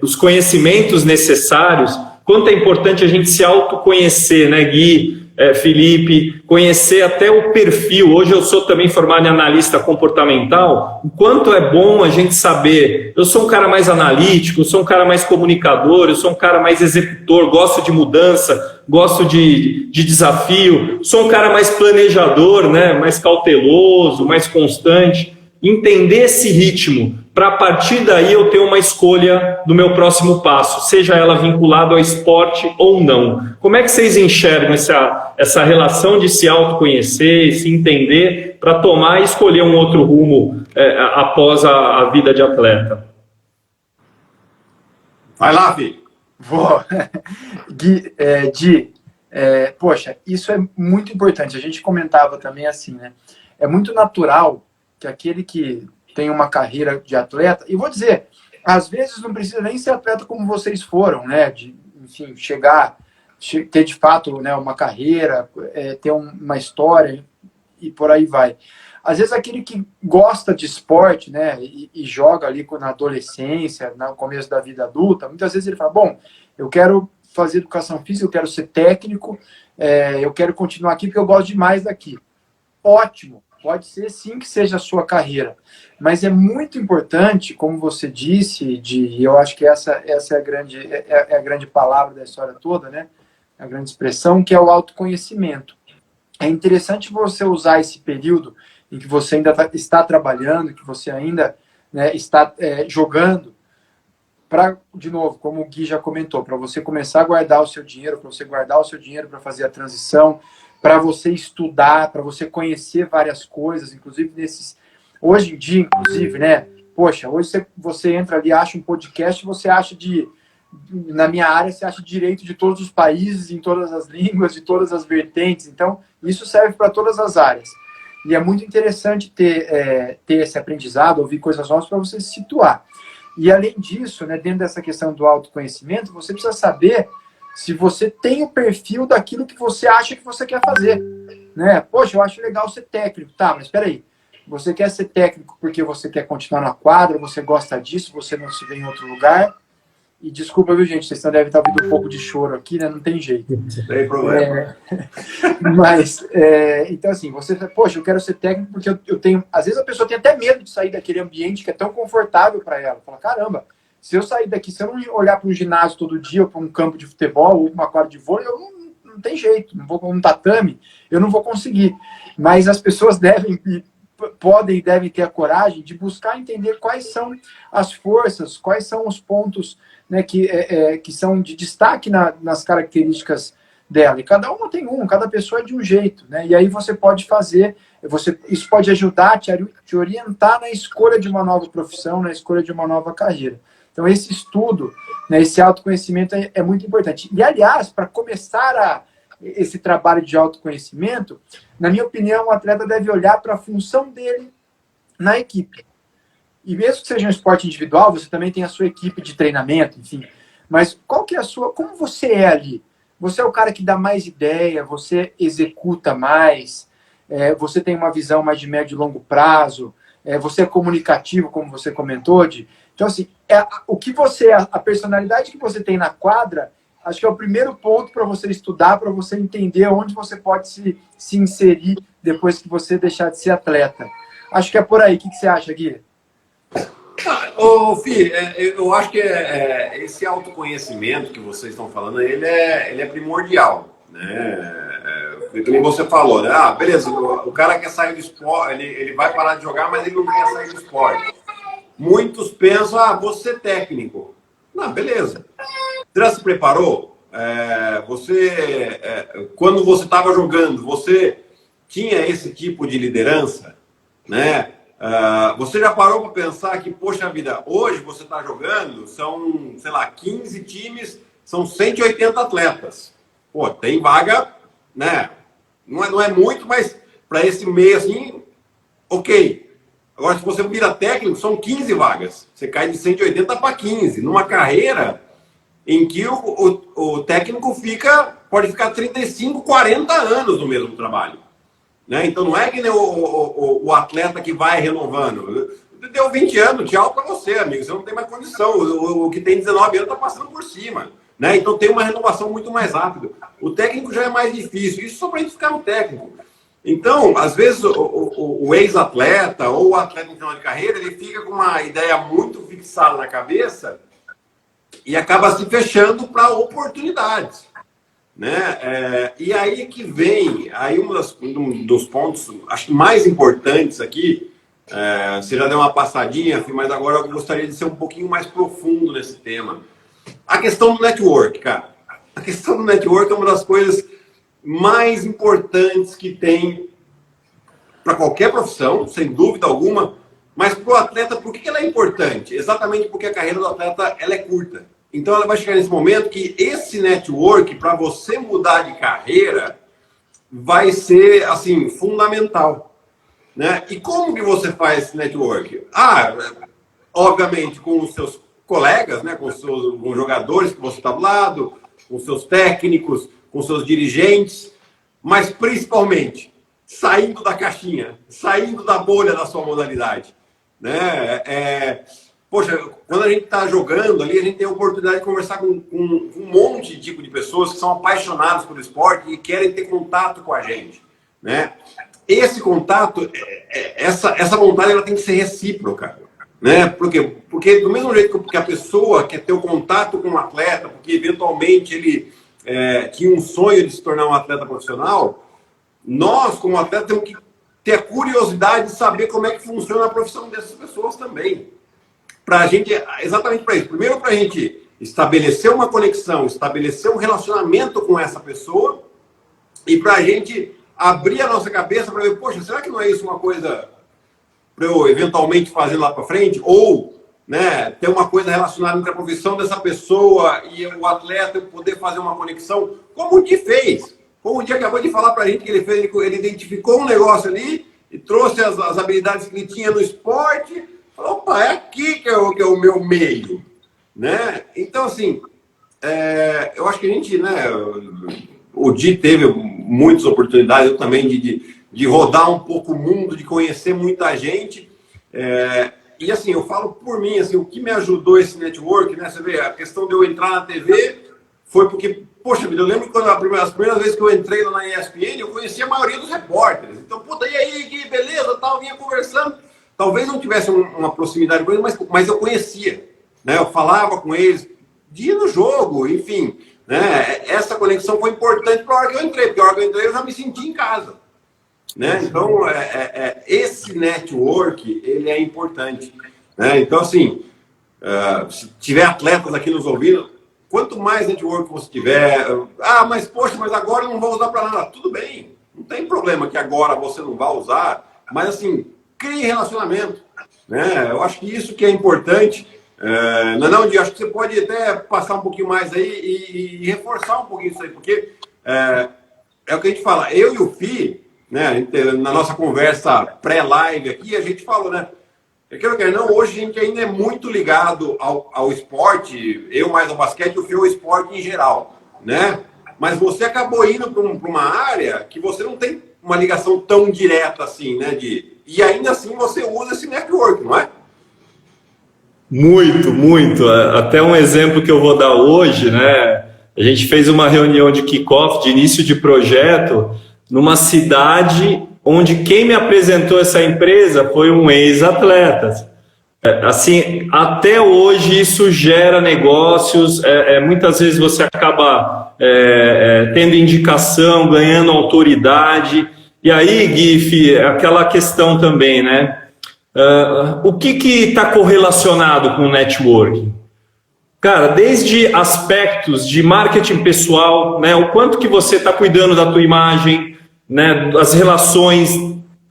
os conhecimentos necessários, quanto é importante a gente se autoconhecer, né, Gui, Felipe, conhecer até o perfil. Hoje eu sou também formado em analista comportamental. O quanto é bom a gente saber, eu sou um cara mais analítico, eu sou um cara mais comunicador, eu sou um cara mais executor, gosto de mudança, gosto de desafio, sou um cara mais planejador, né, mais cauteloso, mais constante. Entender esse ritmo, para a partir daí eu ter uma escolha do meu próximo passo, seja ela vinculada ao esporte ou não. Como é que vocês enxergam essa relação de se autoconhecer, se entender, para tomar e escolher um outro rumo após a vida de atleta? Vai lá, filho. Vou. Gui, poxa, isso é muito importante. A gente comentava também assim, né? É muito natural que aquele que tem uma carreira de atleta, e vou dizer, às vezes não precisa nem ser atleta como vocês foram, né? Enfim, ter de fato, né, uma carreira, ter uma história e por aí vai. Às vezes aquele que gosta de esporte, né, e joga ali na adolescência, no começo da vida adulta, muitas vezes ele fala, bom, eu quero fazer educação física, eu quero ser técnico, eu quero continuar aqui porque eu gosto demais daqui. Ótimo. Pode ser sim que seja a sua carreira, mas é muito importante, como você disse, e eu acho que essa é a grande palavra da história toda, né? A grande expressão, que é o autoconhecimento. É interessante você usar esse período em que você ainda está trabalhando, que você ainda, né, está jogando, para, de novo, como o Gui já comentou, para você começar a guardar o seu dinheiro, para fazer a transição, para você estudar, para você conhecer várias coisas, inclusive hoje em dia, inclusive, né? Poxa, hoje você entra ali, acha um podcast, você acha na minha área, você acha direito de todos os países, em todas as línguas, de todas as vertentes. Então, isso serve para todas as áreas. E é muito interessante ter esse aprendizado, ouvir coisas novas para você se situar. E além disso, né, dentro dessa questão do autoconhecimento, você precisa saber se você tem o perfil daquilo que você acha que você quer fazer, né? Poxa, eu acho legal ser técnico. Tá, mas espera aí. Você quer ser técnico porque você quer continuar na quadra, você gosta disso, você não se vê em outro lugar. E desculpa, viu, gente? Vocês devem estar ouvindo um pouco de choro aqui, né? Não tem jeito. Não tem problema. Mas, então assim, você fala, poxa, eu quero ser técnico porque eu tenho... Às vezes a pessoa tem até medo de sair daquele ambiente que é tão confortável para ela. Fala, caramba, se eu sair daqui, se eu não olhar para um ginásio todo dia, ou para um campo de futebol, ou uma quadra de vôlei, eu não tem jeito. Não vou para um tatame, eu não vou conseguir. Mas as pessoas devem... podem e devem ter a coragem de buscar entender quais são as forças, quais são os pontos, né, que são de destaque nas características dela. E cada uma tem cada pessoa é de um jeito, né? E aí você pode fazer, isso pode ajudar, te orientar na escolha de uma nova profissão, na escolha de uma nova carreira. Então, esse estudo, né, esse autoconhecimento é muito importante. E, aliás, para começar esse trabalho de autoconhecimento, na minha opinião, o atleta deve olhar para a função dele na equipe. E mesmo que seja um esporte individual, você também tem a sua equipe de treinamento, enfim. Mas qual que é a sua... Como você é ali? Você é o cara que dá mais ideia, você executa mais, você tem uma visão mais de médio e longo prazo, você é comunicativo, como você comentou, Então, assim, o que você é, a personalidade que você tem na quadra, acho que é o primeiro ponto para você estudar, para você entender onde você pode se inserir depois que você deixar de ser atleta. Acho que é por aí. O que você acha, Gui? Ô, Fih, eu acho que esse autoconhecimento que vocês estão falando, ele é primordial, né? Como você falou, né? Ah, beleza, o cara quer sair do esporte, ele vai parar de jogar, mas ele não quer sair do esporte. Muitos pensam, vou ser técnico. Não, beleza. Você já se preparou? Quando você estava jogando, você tinha esse tipo de liderança, né? Você já parou para pensar que, poxa vida, hoje você está jogando, são, sei lá, 15 times, são 180 atletas. Pô, tem vaga, né? Não é muito, mas para esse meio assim, ok. Agora, se você vira técnico, são 15 vagas. Você cai de 180 para 15. Numa carreira em que o técnico pode ficar 35, 40 anos no mesmo trabalho. Né? Então, não é que nem o atleta que vai renovando. Deu 20 anos, tchau para você, amigo. Você não tem mais condição. O que tem 19 anos está passando por cima. Né? Então, tem uma renovação muito mais rápida. O técnico já é mais difícil. Isso só para a gente ficar no técnico. Então, às vezes, o ex-atleta ou o atleta em final de carreira, ele fica com uma ideia muito fixada na cabeça e acaba se fechando para oportunidades. Né? E aí que vem um dos pontos, acho que mais importantes aqui, você já deu uma passadinha, mas agora eu gostaria de ser um pouquinho mais profundo nesse tema. A questão do network, cara. A questão do network é uma das coisas mais importantes que tem para qualquer profissão, sem dúvida alguma, mas para o atleta, por que ela é importante? Exatamente porque a carreira do atleta ela é curta. Então ela vai chegar nesse momento que esse network, para você mudar de carreira, vai ser, assim, fundamental. Né? E como que você faz esse network? Obviamente com os seus colegas, né? com os jogadores que você está do lado, com os seus técnicos, com os seus dirigentes, mas principalmente saindo da caixinha, saindo da bolha da sua modalidade. Né? Poxa, quando a gente está jogando ali, a gente tem a oportunidade de conversar com um monte de tipo de pessoas que são apaixonadas pelo esporte e querem ter contato com a gente. Né? Esse contato, essa vontade, ela tem que ser recíproca. Né? Por quê? Porque do mesmo jeito que a pessoa quer ter o contato com um atleta, porque eventualmente ele tinha um sonho de se tornar um atleta profissional, nós, como atleta, temos que ter a curiosidade de saber como é que funciona a profissão dessas pessoas também. Exatamente para isso. Primeiro, para a gente estabelecer uma conexão, estabelecer um relacionamento com essa pessoa e para a gente abrir a nossa cabeça para ver, poxa, será que não é isso uma coisa para eu eventualmente fazer lá para frente? Ou, né, ter uma coisa relacionada entre a profissão dessa pessoa e o atleta, poder fazer uma conexão, como o Di fez. Como o Di acabou de falar para a gente que ele identificou um negócio ali e trouxe as habilidades que ele tinha no esporte. Falou, opa, é aqui que é o meu meio. Né? Então, assim, eu acho que a gente, né, o Di teve muitas oportunidades, eu também, de rodar um pouco o mundo, de conhecer muita gente. E assim, eu falo por mim, assim, o que me ajudou esse network, né? Você vê, a questão de eu entrar na TV foi porque, poxa vida, eu lembro quando as primeiras vezes que eu entrei lá na ESPN, eu conhecia a maioria dos repórteres. Então, puta, e aí, que beleza, tal, vinha conversando. Talvez não tivesse uma proximidade com eles, mas eu conhecia. Né? Eu falava com eles, dia no jogo, enfim. Né? Essa conexão foi importante para a hora que eu entrei, porque a hora que eu entrei eu já me senti em casa. né? Então, esse network, ele é importante, né? Então, assim, se tiver atletas aqui nos ouvindo, quanto mais network você tiver... mas poxa, mas agora eu não vou usar para nada. Tudo bem, não tem problema que agora você não vai usar, mas, assim, crie relacionamento, né? Eu acho que isso que é importante. Não, acho que você pode até passar um pouquinho mais aí e reforçar um pouquinho isso aí, porque é o que a gente fala, eu e o Fi, né, na nossa conversa pré-live aqui, a gente falou, né, não, hoje a gente ainda é muito ligado ao esporte, eu mais ao basquete, o Fi ao esporte em geral, né, mas você acabou indo para uma área que você não tem uma ligação tão direta assim, né, e ainda assim você usa esse network, não é? Muito, muito. Até um exemplo que eu vou dar hoje, né? A gente fez uma reunião de kickoff, de início de projeto, numa cidade onde quem me apresentou essa empresa foi um ex-atleta. Assim, até hoje isso gera negócios, muitas vezes você acaba tendo indicação, ganhando autoridade. E aí, Gui, aquela questão também, né? O que está correlacionado com o networking? Cara, desde aspectos de marketing pessoal, né, o quanto que você está cuidando da tua imagem, né, as relações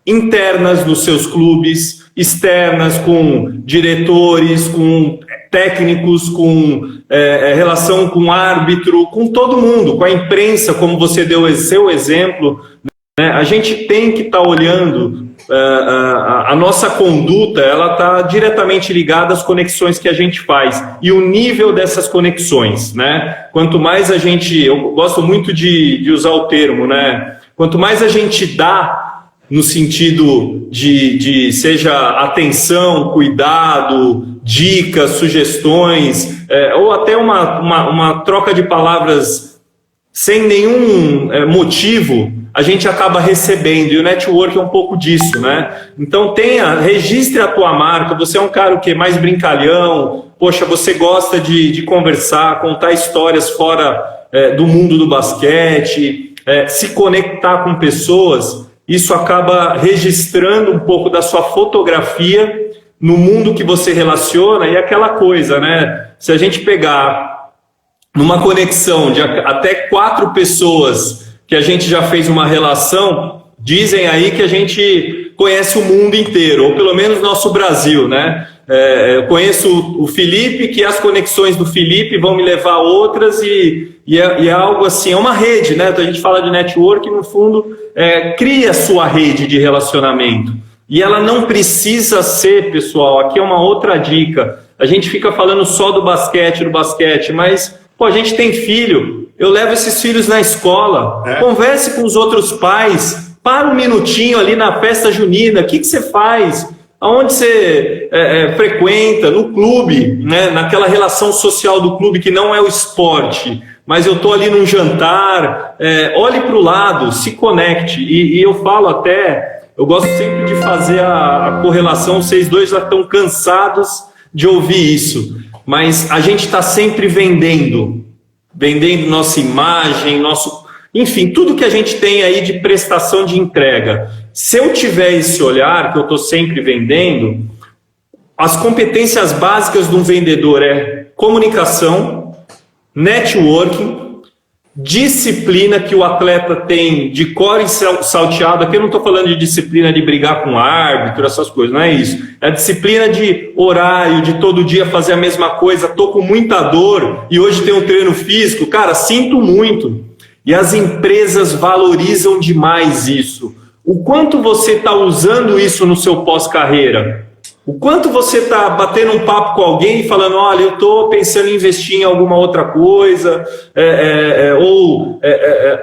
internas dos seus clubes, externas com diretores, com técnicos, com relação com árbitro, com todo mundo, com a imprensa, como você deu seu exemplo, né, a gente tem que estar olhando... a nossa conduta, ela está diretamente ligada às conexões que a gente faz e o nível dessas conexões, né? Quanto mais a gente, eu gosto muito de usar o termo, né? Quanto mais a gente dá no sentido de seja atenção, cuidado, dicas, sugestões, ou até uma troca de palavras sem nenhum motivo, a gente acaba recebendo, e o network é um pouco disso, né? Então registre a tua marca, você é um cara o quê? Mais brincalhão, poxa, você gosta de conversar, contar histórias fora do mundo do basquete, se conectar com pessoas, isso acaba registrando um pouco da sua fotografia no mundo que você relaciona, e aquela coisa, né? Se a gente pegar numa conexão de até 4 pessoas que a gente já fez uma relação, dizem aí que a gente conhece o mundo inteiro, ou pelo menos nosso Brasil, né? Eu conheço o Felipe, que as conexões do Felipe vão me levar a outras, e é algo assim, é uma rede, né? Então a gente fala de network, no fundo, cria a sua rede de relacionamento. E ela não precisa ser, pessoal, aqui é uma outra dica, a gente fica falando só do basquete, mas, pô, a gente tem filho, eu levo esses filhos na escola, converse com os outros pais, para um minutinho ali na festa junina, o que você faz? Aonde você frequenta? No clube, né? Naquela relação social do clube que não é o esporte, mas eu estou ali num jantar, olhe para o lado, se conecte, e eu falo até, eu gosto sempre de fazer a correlação, vocês dois já estão cansados de ouvir isso, mas a gente está sempre vendendo nossa imagem, enfim, tudo que a gente tem aí de prestação de entrega. Se eu tiver esse olhar, que eu estou sempre vendendo, as competências básicas de um vendedor é comunicação, networking, disciplina que o atleta tem de cor e salteado. Aqui eu não estou falando de disciplina de brigar com o árbitro, essas coisas, não é isso. É a disciplina de horário, de todo dia fazer a mesma coisa. Estou com muita dor e hoje tem um treino físico. Cara, sinto muito. E as empresas valorizam demais isso. O quanto você está usando isso no seu pós-carreira? O quanto você está batendo um papo com alguém e falando, olha, eu estou pensando em investir em alguma outra coisa, ou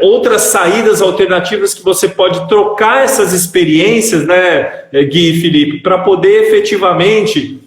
outras saídas alternativas que você pode trocar essas experiências, né, Gui e Felipe, para poder efetivamente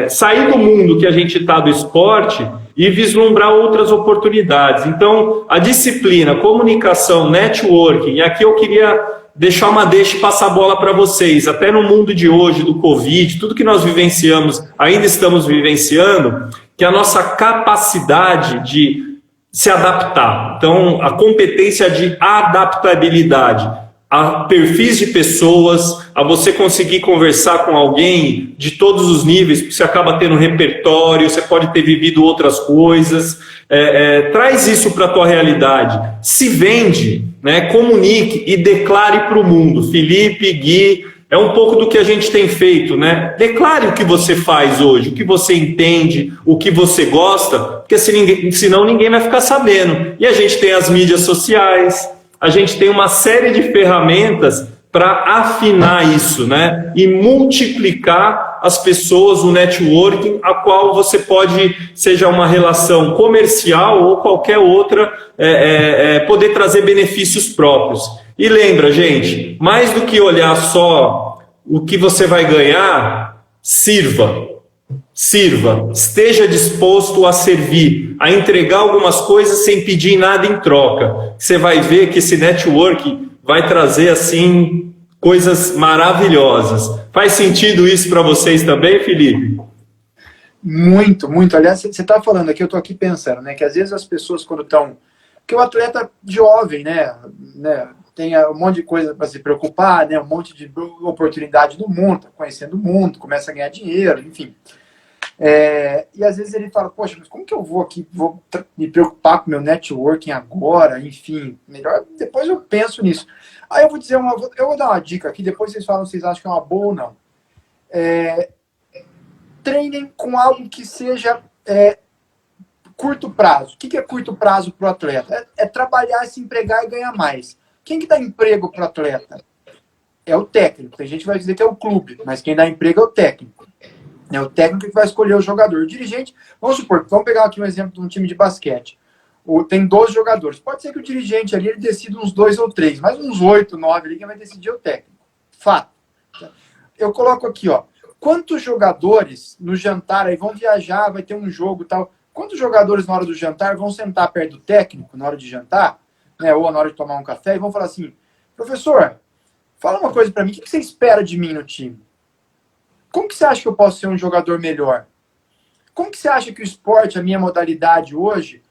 sair do mundo que a gente está do esporte e vislumbrar outras oportunidades. Então, a disciplina, comunicação, networking, e aqui eu queria deixar uma deixa e passar a bola para vocês. Até no mundo de hoje, do Covid, tudo que nós vivenciamos, ainda estamos vivenciando, que é a nossa capacidade de se adaptar. Então, a competência de adaptabilidade. a perfis de pessoas, a você conseguir conversar com alguém de todos os níveis, porque você acaba tendo repertório, você pode ter vivido outras coisas. Traz isso para a tua realidade. Se vende, né? Comunique e declare para o mundo. Felipe, Gui, é um pouco do que a gente tem feito, né? Declare o que você faz hoje, o que você entende, o que você gosta, porque senão ninguém vai ficar sabendo. E a gente tem as mídias sociais, a gente tem uma série de ferramentas para afinar isso, né? E multiplicar as pessoas, o networking, a qual você pode, seja uma relação comercial ou qualquer outra, poder trazer benefícios próprios. E lembra, gente, mais do que olhar só o que você vai ganhar, sirva, esteja disposto a servir, a entregar algumas coisas sem pedir nada em troca. Você vai ver que esse networking vai trazer, assim, coisas maravilhosas. Faz sentido isso para vocês também, Felipe? Muito, muito. Aliás, você está falando aqui, eu estou aqui pensando, né, que às vezes as pessoas quando estão... Porque o atleta jovem, né tem um monte de coisa para se preocupar, né, um monte de oportunidade no mundo, tá conhecendo o mundo, começa a ganhar dinheiro, enfim. E às vezes ele fala, poxa, mas como que eu vou me preocupar com meu networking agora? Enfim, melhor depois eu penso nisso. Aí eu vou dizer eu vou dar uma dica aqui, depois vocês falam se vocês acham que é uma boa ou não. Treinem com algo que seja curto prazo. O que é curto prazo para o atleta? É trabalhar, se empregar e ganhar mais. Quem que dá emprego para o atleta? É o técnico. Tem gente que vai dizer que é o clube, mas quem dá emprego é o técnico. É o técnico que vai escolher o jogador. O dirigente, vamos pegar aqui um exemplo de um time de basquete. Tem 12 jogadores. Pode ser que o dirigente ali ele decida uns 2 ou 3, mas uns 8, 9 ali quem vai decidir é o técnico. Fato. Eu coloco aqui, ó. Quantos jogadores no jantar aí vão viajar, vai ter um jogo e tal. Quantos jogadores na hora do jantar vão sentar perto do técnico na hora de jantar, né, ou na hora de tomar um café, e vão falar assim, professor, fala uma coisa para mim, o que você espera de mim no time? Como que você acha que eu posso ser um jogador melhor? Como que você acha que o esporte, a minha modalidade hoje,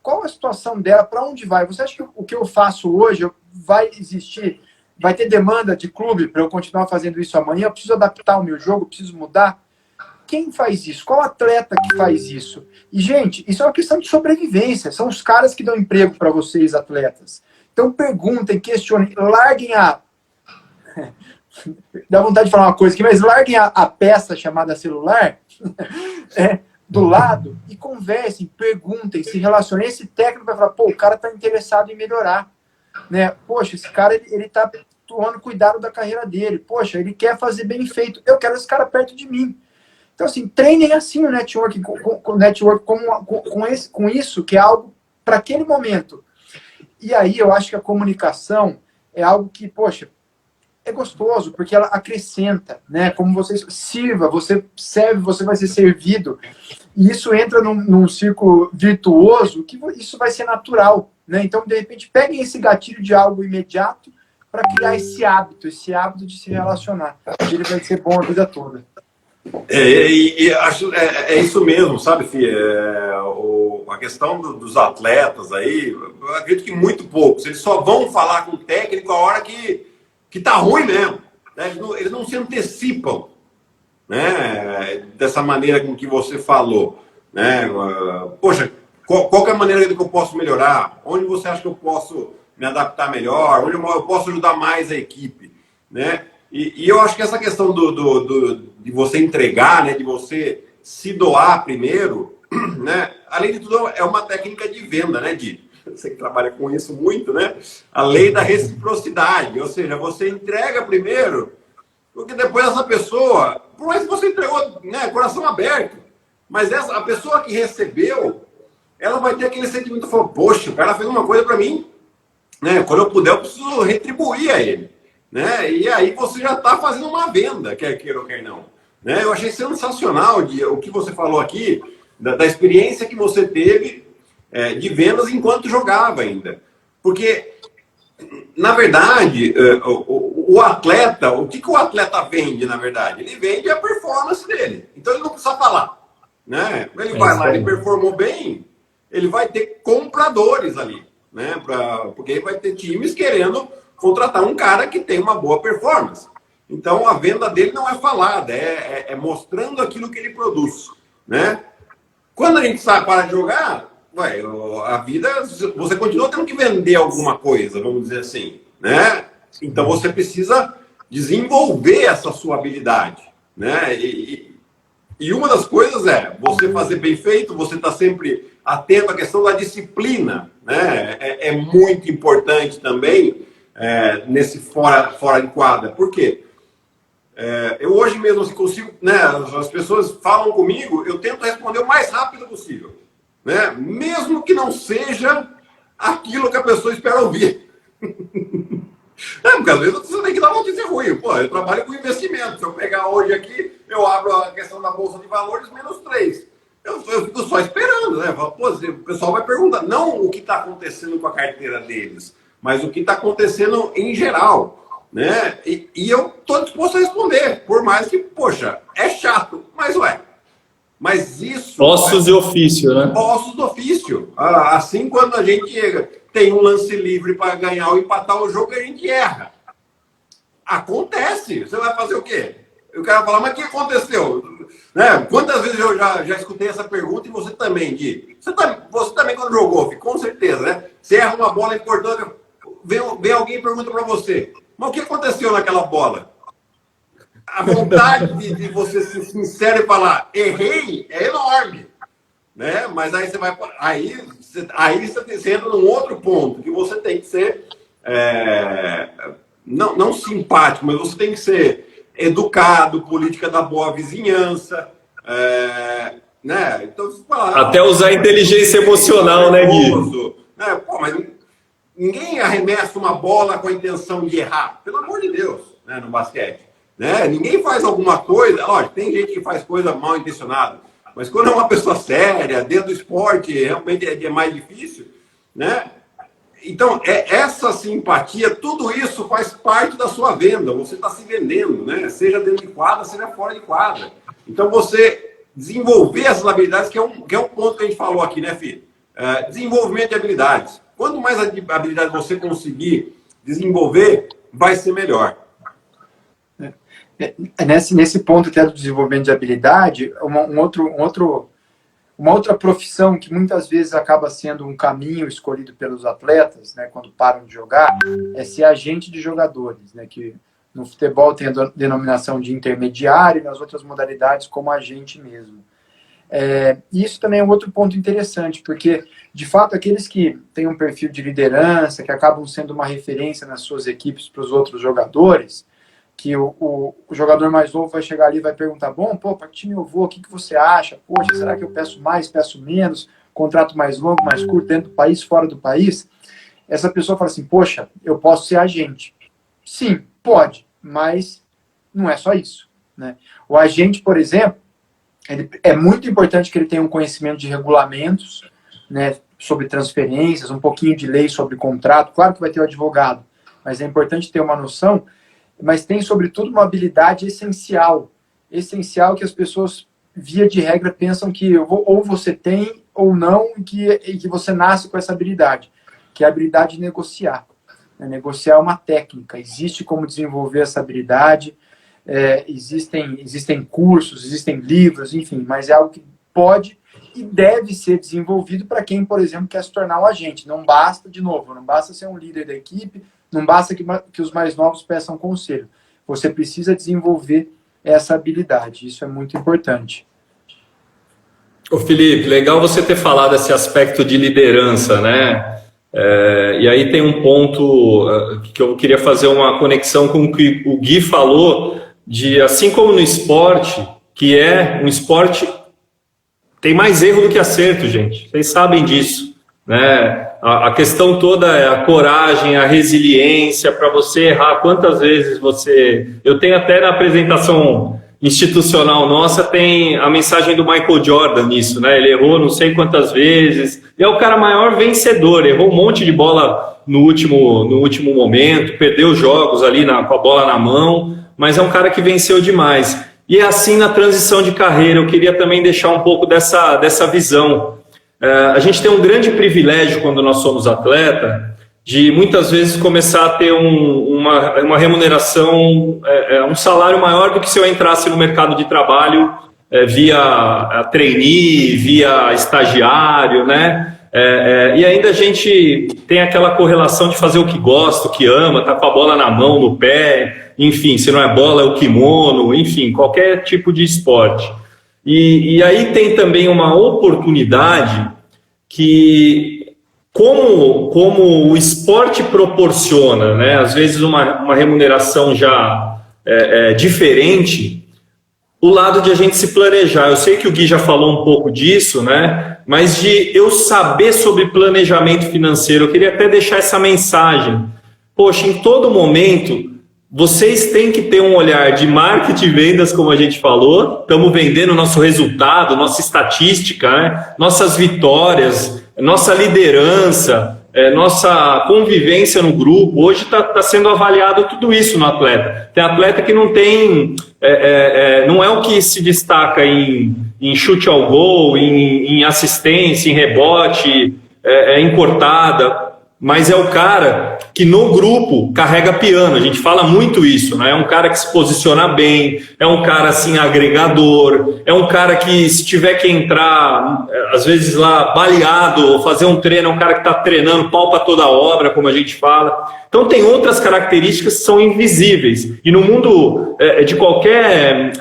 qual a situação dela, para onde vai? Você acha que o que eu faço hoje vai existir, vai ter demanda de clube para eu continuar fazendo isso amanhã? Eu preciso adaptar o meu jogo, eu preciso mudar? Quem faz isso? Qual atleta que faz isso? E, gente, isso é uma questão de sobrevivência. São os caras que dão emprego para vocês, atletas. Então, perguntem, questionem, larguem a... Dá vontade de falar uma coisa aqui, mas larguem a peça chamada celular do lado e conversem, perguntem, se relacionem. Esse técnico vai falar, pô, o cara está interessado em melhorar. Né? Poxa, esse cara ele está tomando cuidado da carreira dele. Poxa, ele quer fazer bem feito. Eu quero esse cara perto de mim. Então, assim, treinem assim o network, com isso, que é algo para aquele momento. E aí eu acho que a comunicação é algo que, poxa, é gostoso, porque ela acrescenta, né? Como você sirva, você serve, você vai ser servido. E isso entra num círculo virtuoso, que isso vai ser natural, né? Então, de repente, peguem esse gatilho de algo imediato para criar esse hábito de se relacionar. Ele vai ser bom a vida toda. É isso mesmo, sabe, Fih? A questão dos atletas aí, eu acredito que muito poucos. Eles só vão falar com o técnico a hora que tá ruim mesmo. Né? Eles não se antecipam, né? Dessa maneira com que você falou. Né? Poxa, qual que é a maneira que eu posso melhorar? Onde você acha que eu posso me adaptar melhor? Onde eu posso ajudar mais a equipe? Né? E eu acho que essa questão de você entregar, né, de você se doar primeiro, né, além de tudo, é uma técnica de venda, né, você que trabalha com isso muito, né, a lei da reciprocidade, ou seja, você entrega primeiro, porque depois essa pessoa, por mais que você entregou, né, coração aberto, mas a pessoa que recebeu, ela vai ter aquele sentimento de falar, poxa, o cara fez uma coisa para mim, né, quando eu puder eu preciso retribuir a ele. Né? E aí você já está fazendo uma venda, quer queira ou quer não. Né? Eu achei sensacional o que você falou aqui, da experiência que você teve de vendas enquanto jogava ainda. Porque, na verdade, o atleta, o que o atleta vende, na verdade? Ele vende a performance dele. Então ele não precisa falar. Né? Ele vai lá, ele performou bem, ele vai ter compradores ali. Né? Porque vai ter times querendo contratar um cara que tem uma boa performance. Então, a venda dele não é falada, é mostrando aquilo que ele produz, né? Quando a gente para de jogar, a vida, você continua tendo que vender alguma coisa, vamos dizer assim, né? Então, você precisa desenvolver essa sua habilidade, né? E uma das coisas é você fazer bem feito, você está sempre atento à questão da disciplina, né? É muito importante também nesse fora de quadra. Por quê? Eu hoje mesmo, se consigo, né? As pessoas falam comigo, eu tento responder o mais rápido possível, né? Mesmo que não seja aquilo que a pessoa espera ouvir. Porque às vezes você tem que dar uma notícia ruim. Pô, eu trabalho com investimento. Se eu pegar hoje aqui, eu abro a questão da Bolsa de Valores, -3. Eu fico só esperando, né? Pô, o pessoal vai perguntar, não o que está acontecendo com a carteira deles, mas o que está acontecendo em geral, né? E eu estou disposto a responder, por mais que, poxa, é chato, mas isso... Ossos de ofício, né? Ossos do ofício. Assim, quando a gente tem um lance livre para ganhar ou empatar o jogo, a gente erra. Acontece. Você vai fazer o quê? Eu quero falar, mas o que aconteceu? Né? Quantas vezes eu já escutei essa pergunta e você também, Gui? Você também, quando jogou, com certeza, né? Você erra uma bola importante, vem alguém e pergunta para você, mas o que aconteceu naquela bola? A vontade de você ser sincero e falar, errei, é enorme. Né? Mas aí você vai. Aí você entra num outro ponto, que você tem que ser não simpático, mas você tem que ser educado, política da boa vizinhança. Né? Então, até usar inteligência emocional, né, Gui? Pô, mas ninguém arremessa uma bola com a intenção de errar, pelo amor de Deus, né, no basquete. Né? Ninguém faz alguma coisa. Lógico, tem gente que faz coisa mal intencionada. Mas quando é uma pessoa séria, dentro do esporte, realmente é mais difícil, né? Então, essa simpatia, tudo isso faz parte da sua venda. Você está se vendendo, né? Seja dentro de quadra, seja fora de quadra. Então, você desenvolver essas habilidades, que é um ponto que a gente falou aqui, né, Fih? Desenvolvimento de habilidades. Quanto mais habilidades você conseguir desenvolver, vai ser melhor. Nesse ponto até do desenvolvimento de habilidade, uma outra profissão que muitas vezes acaba sendo um caminho escolhido pelos atletas, né, quando param de jogar, é ser agente de jogadores, né, que no futebol tem a denominação de intermediário, e nas outras modalidades como agente mesmo. Isso também é um outro ponto interessante, porque, de fato, aqueles que têm um perfil de liderança, que acabam sendo uma referência nas suas equipes para os outros jogadores, que o jogador mais novo vai chegar ali e vai perguntar, bom, pô, para que time eu vou? O que você acha? Poxa, será que eu peço mais, peço menos? Contrato mais longo, mais curto, dentro do país, fora do país? Essa pessoa fala assim, poxa, eu posso ser agente. Sim, pode, mas não é só isso, né? O agente, por exemplo, é muito importante que ele tenha um conhecimento de regulamentos, né, sobre transferências, um pouquinho de lei sobre contrato. Claro que vai ter o advogado, mas é importante ter uma noção. Mas tem, sobretudo, uma habilidade essencial que as pessoas, via de regra, pensam que ou você tem ou não, e que você nasce com essa habilidade, que é a habilidade de negociar. Negociar é uma técnica, existe como desenvolver essa habilidade, existem cursos, existem livros, enfim, mas é algo que pode e deve ser desenvolvido para quem, por exemplo, quer se tornar um agente. Não basta, de novo, não basta ser um líder da equipe, não basta que os mais novos peçam conselho. Você precisa desenvolver essa habilidade. Isso é muito importante. Ô Felipe, legal você ter falado esse aspecto de liderança, né? E aí tem um ponto que eu queria fazer uma conexão com o que o Gui falou, de assim como no esporte, que é um esporte, tem mais erro do que acerto, gente. Vocês sabem disso, né? A questão toda é a coragem, a resiliência para você errar. Quantas vezes você... Eu tenho até na apresentação institucional nossa, tem a mensagem do Michael Jordan nisso, né? Ele errou não sei quantas vezes. E é o cara maior vencedor. Errou um monte de bola no último momento, perdeu jogos ali com a bola na mão, mas é um cara que venceu demais. E é assim na transição de carreira. Eu queria também deixar um pouco dessa visão. A gente tem um grande privilégio quando nós somos atleta, de muitas vezes começar a ter uma remuneração, um salário maior do que se eu entrasse no mercado de trabalho via trainee, via estagiário, né? E ainda a gente tem aquela correlação de fazer o que gosta, o que ama, tá com a bola na mão, no pé, enfim, se não é bola é o kimono, enfim, qualquer tipo de esporte. E aí tem também uma oportunidade que, como o esporte proporciona, né, às vezes uma remuneração já diferente, o lado de a gente se planejar. Eu sei que o Gui já falou um pouco disso, né? Mas de eu saber sobre planejamento financeiro, eu queria até deixar essa mensagem. Poxa, em todo momento, vocês têm que ter um olhar de marketing e vendas, como a gente falou. Estamos vendendo nosso resultado, nossa estatística, né? Nossas vitórias, nossa liderança, nossa convivência no grupo. Hoje está sendo avaliado tudo isso no atleta. Tem atleta que não tem... não é o que se destaca em chute ao gol, em assistência, em rebote, em cortada, mas é o cara que no grupo carrega piano. A gente fala muito isso, né? É um cara que se posiciona bem, é um cara assim agregador, é um cara que, se tiver que entrar às vezes lá baleado ou fazer um treino, é um cara que está treinando pau para toda a obra, como a gente fala. Então tem outras características que são invisíveis, e no mundo de qualquer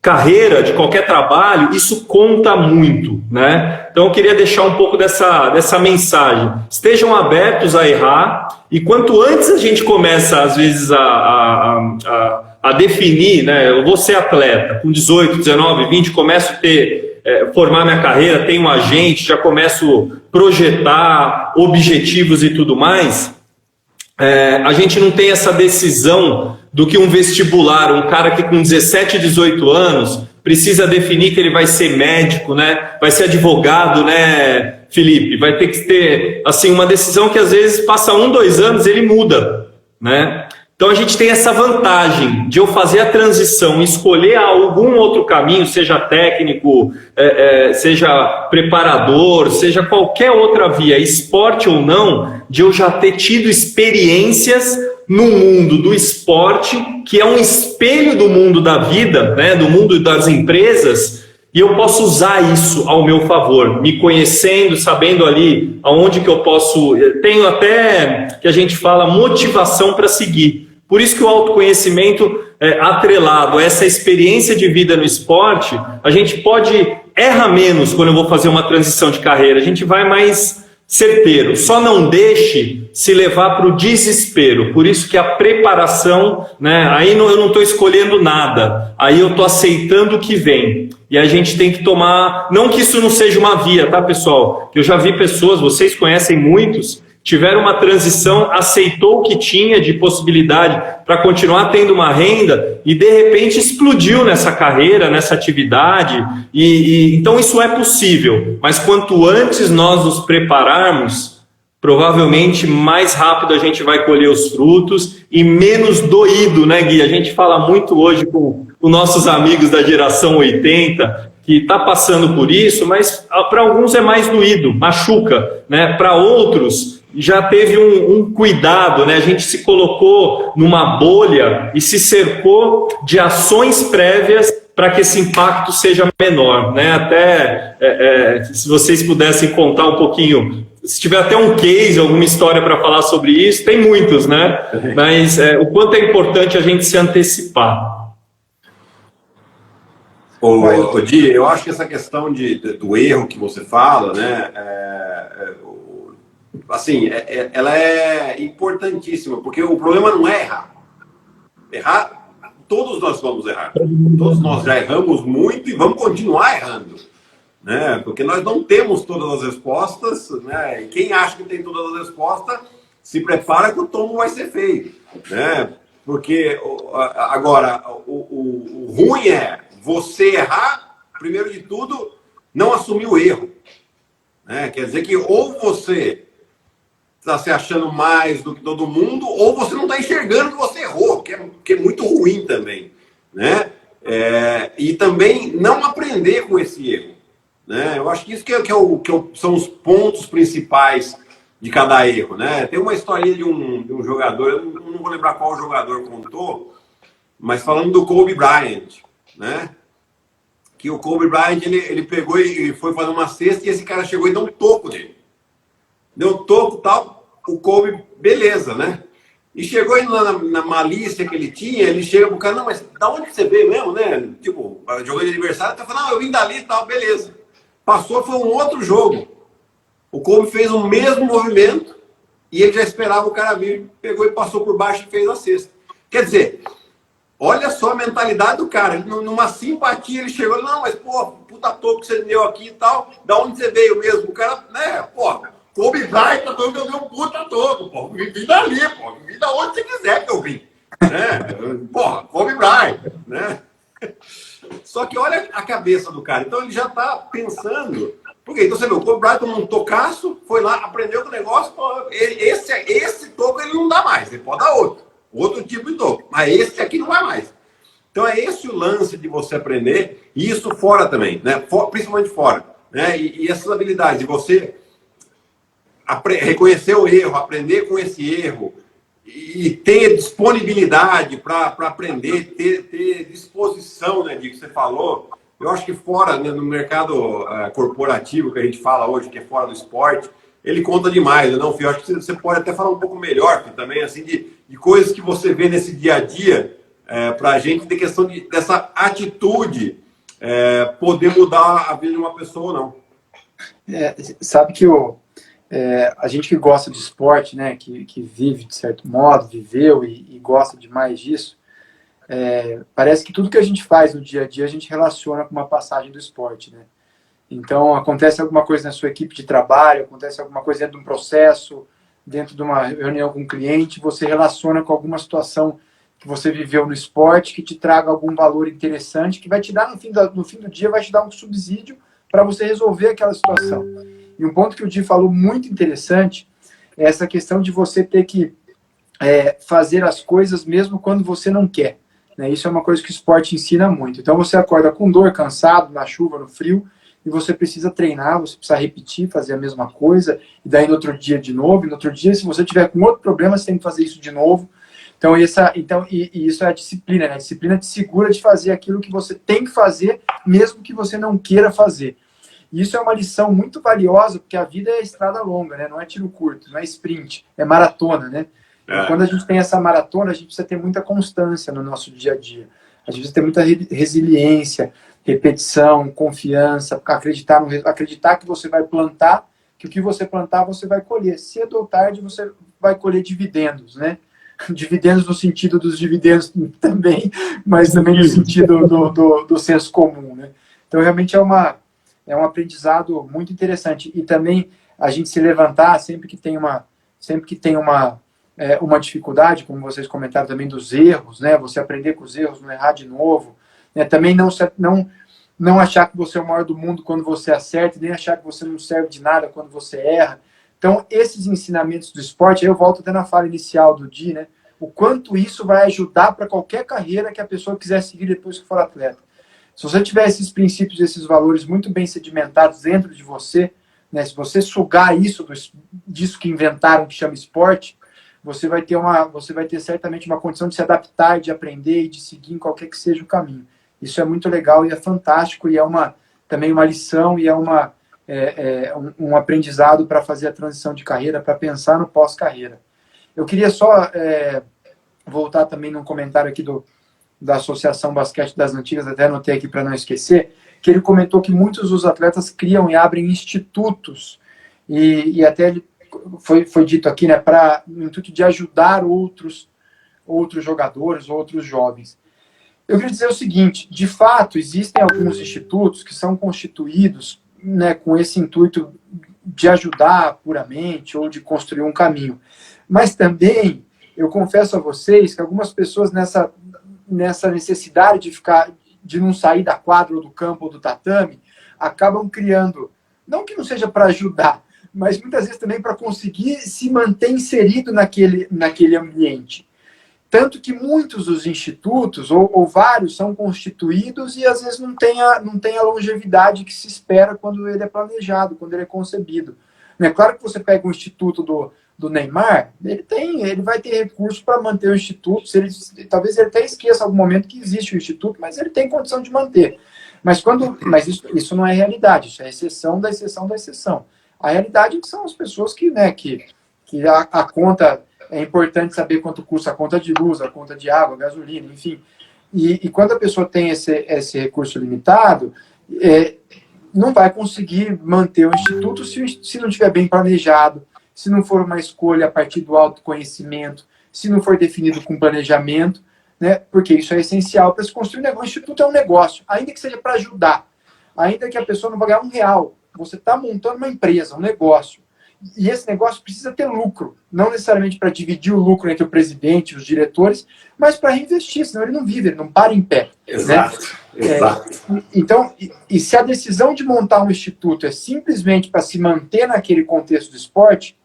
carreira, de qualquer trabalho, isso conta muito, né? Então eu queria deixar um pouco dessa mensagem. Estejam abertos a errar, e quanto antes a gente começa, às vezes, a definir, né? Eu vou ser atleta, com 18, 19, 20, começo a formar minha carreira, tenho um agente, já começo a projetar objetivos e tudo mais, a gente não tem essa decisão do que um vestibular, um cara que com 17, 18 anos precisa definir que ele vai ser médico, né? Vai ser advogado, né, Felipe? Vai ter que ter assim, uma decisão que às vezes passa 1, 2 anos, ele muda, né? Então a gente tem essa vantagem de eu fazer a transição, escolher algum outro caminho, seja técnico, seja preparador, seja qualquer outra via, esporte ou não, de eu já ter tido experiências no mundo do esporte, que é um espelho do mundo da vida, né, do mundo das empresas, e eu posso usar isso ao meu favor, me conhecendo, sabendo ali aonde que eu posso... Tenho até, que a gente fala, motivação para seguir. Por isso que o autoconhecimento atrelado a essa experiência de vida no esporte, a gente pode errar menos quando eu vou fazer uma transição de carreira, a gente vai mais certeiro. Só não deixe se levar para o desespero. Por isso que a preparação, né, aí eu não estou escolhendo nada, aí eu estou aceitando o que vem. E a gente tem que tomar, não que isso não seja uma via, tá, pessoal? Eu já vi pessoas, vocês conhecem muitos, tiveram uma transição, aceitou o que tinha de possibilidade para continuar tendo uma renda e de repente explodiu nessa carreira, nessa atividade, então isso é possível, mas quanto antes nós nos prepararmos, provavelmente mais rápido a gente vai colher os frutos e menos doído, né, Gui? A gente fala muito hoje com os nossos amigos da geração 80, que está passando por isso, mas para alguns é mais doído, machuca, né? Para outros já teve um cuidado, né? A gente se colocou numa bolha e se cercou de ações prévias para que esse impacto seja menor, né? Até se vocês pudessem contar um pouquinho, se tiver até um case, alguma história para falar sobre isso, tem muitos, né? Mas o quanto é importante a gente se antecipar. Ô, Di, eu acho que essa questão do erro que você fala, né? Assim, ela é importantíssima, porque o problema não é errar. Errar, todos nós vamos errar. Todos nós já erramos muito e vamos continuar errando, né? Porque nós não temos todas as respostas, né? E quem acha que tem todas as respostas, se prepara que o tombo vai ser feio, né? Porque, agora, o ruim é você errar, primeiro de tudo, não assumir o erro, né? Quer dizer que ou você está se achando mais do que todo mundo, ou você não está enxergando que você errou, que é muito ruim também, né? E também não aprender com esse erro, né? Eu acho que isso são os pontos principais de cada erro, né? Tem uma historinha de um jogador, eu não vou lembrar qual jogador contou, mas falando do Kobe Bryant, né? Que o Kobe Bryant, ele pegou e foi fazer uma cesta e esse cara chegou e deu um toco nele. Deu um toco e tal, o Kobe, beleza, né? E chegou aí na malícia que ele tinha, ele chega pro cara, não, mas da onde você veio mesmo, né? Tipo, jogou de aniversário, tá falando, não, eu vim dali e tal, beleza. Passou, foi um outro jogo. O Kobe fez o mesmo movimento e ele já esperava o cara vir, pegou e passou por baixo e fez a cesta. Quer dizer, olha só a mentalidade do cara. Ele, numa simpatia, ele chegou, não, mas, pô, puta toco que você deu aqui e tal, da onde você veio mesmo? O cara, né, pô, Kobe Bryant, tá falando que eu dei um puta toco, pô, vim dali, pô, vim da onde você quiser que eu vim, né, porra, Kobe Bryant, né. Só que olha a cabeça do cara, então ele já tá pensando, porque então você vê, o Kobe Bryant tomou um tocaço, foi lá, aprendeu com o negócio, pô, esse toco ele não dá mais, ele pode dar outro tipo de toco, mas esse aqui não vai mais. Então é esse o lance de você aprender, e isso fora também, né? Principalmente fora, né? E essas habilidades de você reconhecer o erro, aprender com esse erro e ter disponibilidade para aprender, ter disposição, né, de que você falou. Eu acho que fora, né, no mercado corporativo que a gente fala hoje, que é fora do esporte, ele conta demais, não, Fio? Eu acho que você pode até falar um pouco melhor, Fio, também, assim, de coisas que você vê nesse dia a dia, para a gente ter questão dessa atitude poder mudar a vida de uma pessoa ou não. Sabe que a gente que gosta de esporte, né, que vive de certo modo, viveu e gosta demais disso, parece que tudo que a gente faz no dia a dia a gente relaciona com uma passagem do esporte, né? Então, acontece alguma coisa na sua equipe de trabalho, acontece alguma coisa dentro de um processo, dentro de uma reunião com um cliente, você relaciona com alguma situação que você viveu no esporte, que te traga algum valor interessante, que vai te dar, no fim do dia, vai te dar um subsídio para você resolver aquela situação. E um ponto que o Di falou muito interessante é essa questão de você ter que fazer as coisas mesmo quando você não quer, né? Isso é uma coisa que o esporte ensina muito. Então, você acorda com dor, cansado, na chuva, no frio, e você precisa treinar, você precisa repetir, fazer a mesma coisa, e daí no outro dia de novo, e no outro dia, se você tiver com outro problema, você tem que fazer isso de novo. Então, isso é a disciplina, né? A disciplina te segura de fazer aquilo que você tem que fazer, mesmo que você não queira fazer. E isso é uma lição muito valiosa, porque a vida é estrada longa, né? Não é tiro curto, não é sprint, é maratona, né? E quando a gente tem essa maratona, a gente precisa ter muita constância no nosso dia a dia. A gente precisa ter muita resiliência, repetição, confiança, acreditar que você vai plantar, que o que você plantar você vai colher. Cedo ou tarde você vai colher dividendos, né? Dividendos no sentido dos dividendos também, mas também no sentido do senso comum, né? Então, realmente é um aprendizado muito interessante. E também a gente se levantar sempre que tem uma dificuldade, como vocês comentaram também dos erros, né? Você aprender com os erros, não errar de novo, né? Também não achar que você é o maior do mundo quando você acerta, nem achar que você não serve de nada quando você erra. Então, esses ensinamentos do esporte, aí eu volto até na fala inicial do Di, né? O quanto isso vai ajudar para qualquer carreira que a pessoa quiser seguir depois que for atleta. Se você tiver esses princípios, esses valores muito bem sedimentados dentro de você, né? Se você sugar disso que inventaram, que chama esporte, você vai ter certamente uma condição de se adaptar, de aprender e de seguir em qualquer que seja o caminho. Isso é muito legal e é fantástico e é também uma lição e um aprendizado para fazer a transição de carreira, para pensar no pós-carreira. Eu queria só voltar também num comentário aqui da Associação Basquete das Antigas, até anotei aqui para não esquecer, que ele comentou que muitos dos atletas criam e abrem institutos e até ele foi dito aqui, né, no intuito de ajudar outros jogadores, outros jovens. Eu queria dizer o seguinte, de fato, existem alguns institutos que são constituídos, né, com esse intuito de ajudar puramente ou de construir um caminho. Mas também, eu confesso a vocês que algumas pessoas nessa necessidade de não sair da quadra ou do campo ou do tatame, acabam criando, não que não seja para ajudar, mas muitas vezes também para conseguir se manter inserido naquele ambiente. Tanto que muitos dos institutos, ou vários, são constituídos e às vezes não tem a longevidade que se espera quando ele é planejado, quando ele é concebido. É claro que você pega um instituto do Neymar, ele vai ter recurso para manter o instituto. Talvez ele até esqueça em algum momento que existe o instituto, mas ele tem condição de manter. Mas isso não é realidade, isso é exceção da exceção da exceção. A realidade é que são as pessoas que a conta, é importante saber quanto custa a conta de luz, a conta de água, gasolina, enfim. E quando a pessoa tem esse recurso limitado, não vai conseguir manter o instituto se não estiver bem planejado, se não for uma escolha a partir do autoconhecimento, se não for definido com planejamento, né? Porque isso é essencial para se construir um negócio. O instituto é um negócio, ainda que seja para ajudar, ainda que a pessoa não vai ganhar R$1, você está montando uma empresa, um negócio. E esse negócio precisa ter lucro, não necessariamente para dividir o lucro entre o presidente e os diretores, mas para reinvestir, senão ele não vive, ele não para em pé. Exato, né? Exato. Então, se a decisão de montar um instituto é simplesmente para se manter naquele contexto do esporte,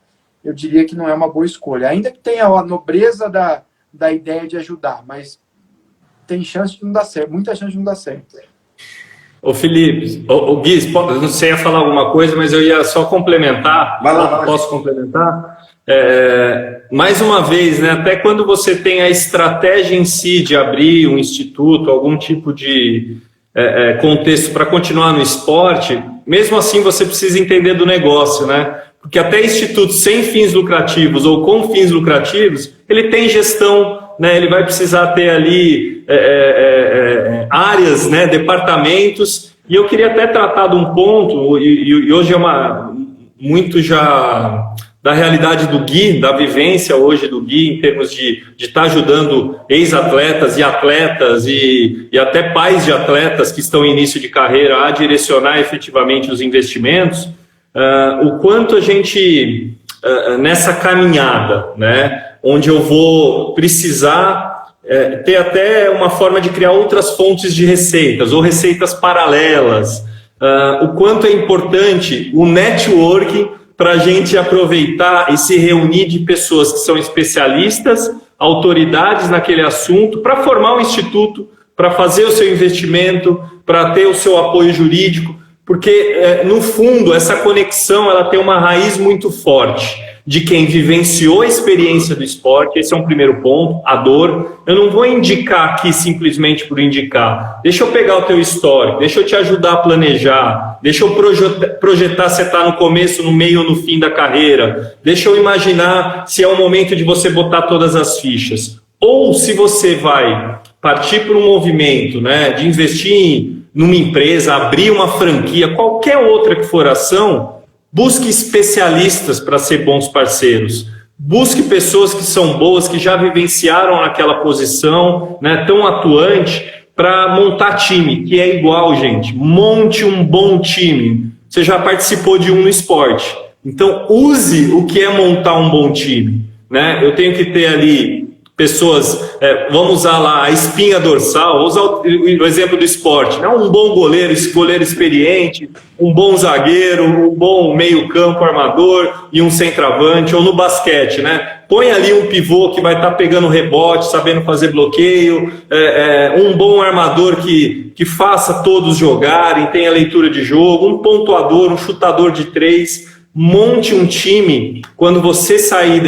eu diria que não é uma boa escolha. Ainda que tenha a nobreza da ideia de ajudar, mas tem chance de não dar certo, muita chance de não dar certo. Ô Felipe, ô Gui, não sei ia falar alguma coisa, mas eu ia só complementar. Vai lá. Posso complementar? Mais uma vez, né, até quando você tem a estratégia em si de abrir um instituto, algum tipo de contexto para continuar no esporte, mesmo assim você precisa entender do negócio, né? Porque até institutos sem fins lucrativos ou com fins lucrativos, ele tem gestão, né? Ele vai precisar ter ali áreas, né? Departamentos. E eu queria até tratar de um ponto, e hoje é muito já da realidade do Gui, da vivência hoje do Gui, em termos de estar ajudando ex-atletas e atletas e até pais de atletas que estão em início de carreira a direcionar efetivamente os investimentos. O quanto a gente, nessa caminhada, né, onde eu vou precisar ter até uma forma de criar outras fontes de receitas ou receitas paralelas, o quanto é importante o networking para a gente aproveitar e se reunir de pessoas que são especialistas, autoridades naquele assunto, para formar um instituto, para fazer o seu investimento, para ter o seu apoio jurídico. Porque, no fundo, essa conexão ela tem uma raiz muito forte de quem vivenciou a experiência do esporte. Esse é um primeiro ponto, a dor. Eu não vou indicar aqui simplesmente por indicar. Deixa eu pegar o teu histórico, deixa eu te ajudar a planejar, deixa eu projetar se está no começo, no meio ou no fim da carreira. Deixa eu imaginar se é o momento de você botar todas as fichas. Ou se você vai partir por um movimento, né, de investir numa empresa, abrir uma franquia, qualquer outra que for ação, busque especialistas para ser bons parceiros. Busque pessoas que são boas, que já vivenciaram naquela posição, né, tão atuante, para montar time, que é igual, gente. Monte um bom time. Você já participou de um no esporte. Então, use o que é montar um bom time, né? Eu tenho que ter ali pessoas, vamos usar lá a espinha dorsal, vou usar o exemplo do esporte, né? Um bom goleiro experiente, um bom zagueiro, um bom meio-campo armador e um centroavante, ou no basquete, né? Põe ali um pivô que vai estar pegando rebote, sabendo fazer bloqueio, um bom armador que faça todos jogarem, tenha leitura de jogo, um pontuador, um chutador de 3. Monte um time quando você sair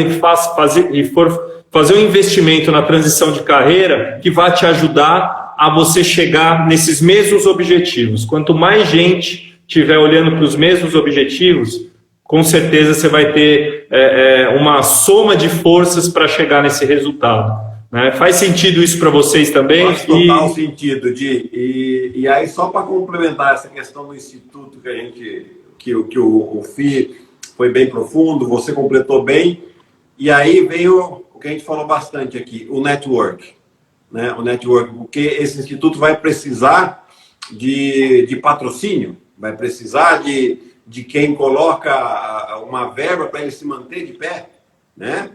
e for fazer um investimento na transição de carreira que vai te ajudar a você chegar nesses mesmos objetivos. Quanto mais gente estiver olhando para os mesmos objetivos, com certeza você vai ter uma soma de forças para chegar nesse resultado, né? Faz sentido isso para vocês também? Faz total sentido, Di. E aí, só para complementar essa questão do instituto que o FI foi bem profundo, você completou bem, e aí veio o que a gente falou bastante aqui, o network, né? O network, porque esse instituto vai precisar de patrocínio, vai precisar de quem coloca uma verba para ele se manter de pé, né?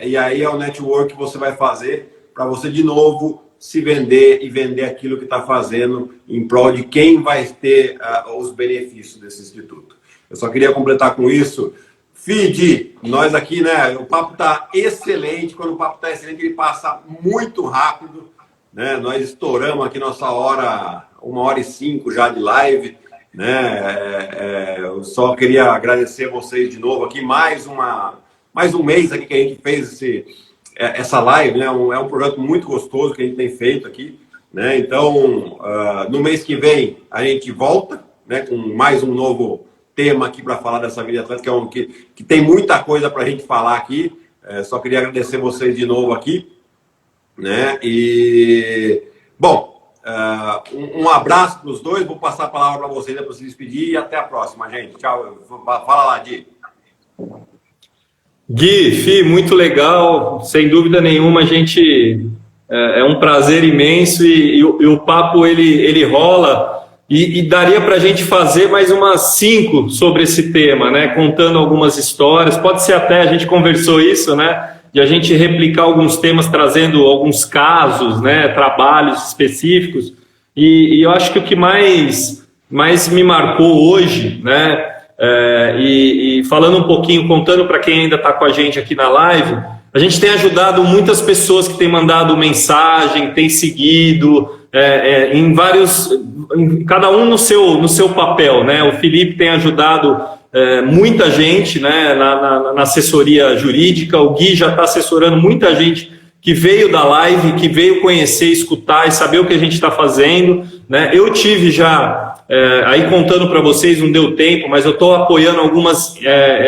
E aí é o network que você vai fazer para você, de novo, se vender e vender aquilo que está fazendo em prol de quem vai ter os benefícios desse instituto. Eu só queria completar com isso. Fid, nós aqui, né? O papo está excelente. Quando o papo está excelente, ele passa muito rápido, né? Nós estouramos aqui nossa hora, 1h05 já de live. né? Eu só queria agradecer vocês de novo aqui, mais um mês aqui que a gente fez essa live, né? É um projeto muito gostoso que a gente tem feito aqui, né? Então, no mês que vem a gente volta, né, com mais um novo tema aqui para falar dessa vida atlética, que tem muita coisa para a gente falar aqui. Só queria agradecer vocês de novo aqui, né? E, bom, um abraço para os dois. Vou passar a palavra para vocês para se despedir e até a próxima, gente. Tchau. Fala lá, Di. Gui, Fi, muito legal. Sem dúvida nenhuma, a gente é um prazer imenso e o papo ele rola. E daria para a gente fazer mais umas 5 sobre esse tema, né? Contando algumas histórias. Pode ser até, a gente conversou isso, né? De a gente replicar alguns temas, trazendo alguns casos, né? Trabalhos específicos. E eu acho que o que mais me marcou hoje, né? E falando um pouquinho, contando para quem ainda está com a gente aqui na live, a gente tem ajudado muitas pessoas que têm mandado mensagem, têm seguido, cada um no seu papel, né? O Felipe tem ajudado muita gente, né, na assessoria jurídica. O Gui já está assessorando muita gente que veio da live, que veio conhecer, escutar e saber o que a gente está fazendo, né? Eu tive já, aí contando para vocês, não deu tempo, mas eu estou apoiando algumas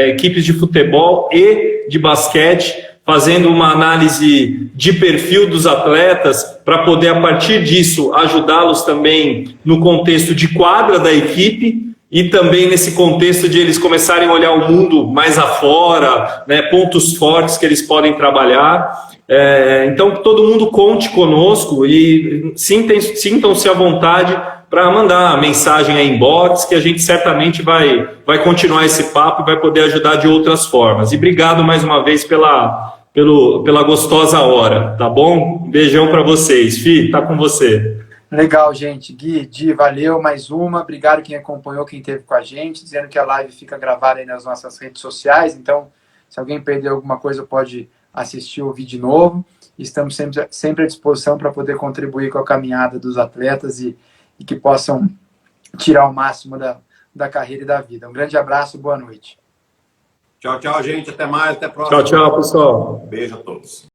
equipes de futebol e de basquete, fazendo uma análise de perfil dos atletas para poder, a partir disso, ajudá-los também no contexto de quadra da equipe e também nesse contexto de eles começarem a olhar o mundo mais afora, né, pontos fortes que eles podem trabalhar. Então, que todo mundo conte conosco e sintam-se à vontade para mandar mensagem aí em inbox, que a gente certamente vai continuar esse papo e vai poder ajudar de outras formas. E obrigado mais uma vez pela gostosa hora, tá bom? Um beijão para vocês. Fi, tá com você. Legal, gente. Gui, Di, valeu, mais uma. Obrigado quem acompanhou, quem esteve com a gente, dizendo que a live fica gravada aí nas nossas redes sociais, então se alguém perdeu alguma coisa pode assistir ou ouvir de novo. Estamos sempre à disposição para poder contribuir com a caminhada dos atletas e que possam tirar o máximo da carreira e da vida. Um grande abraço, boa noite. Tchau, tchau, gente. Até mais, até a próxima. Tchau, tchau, pessoal. Beijo a todos.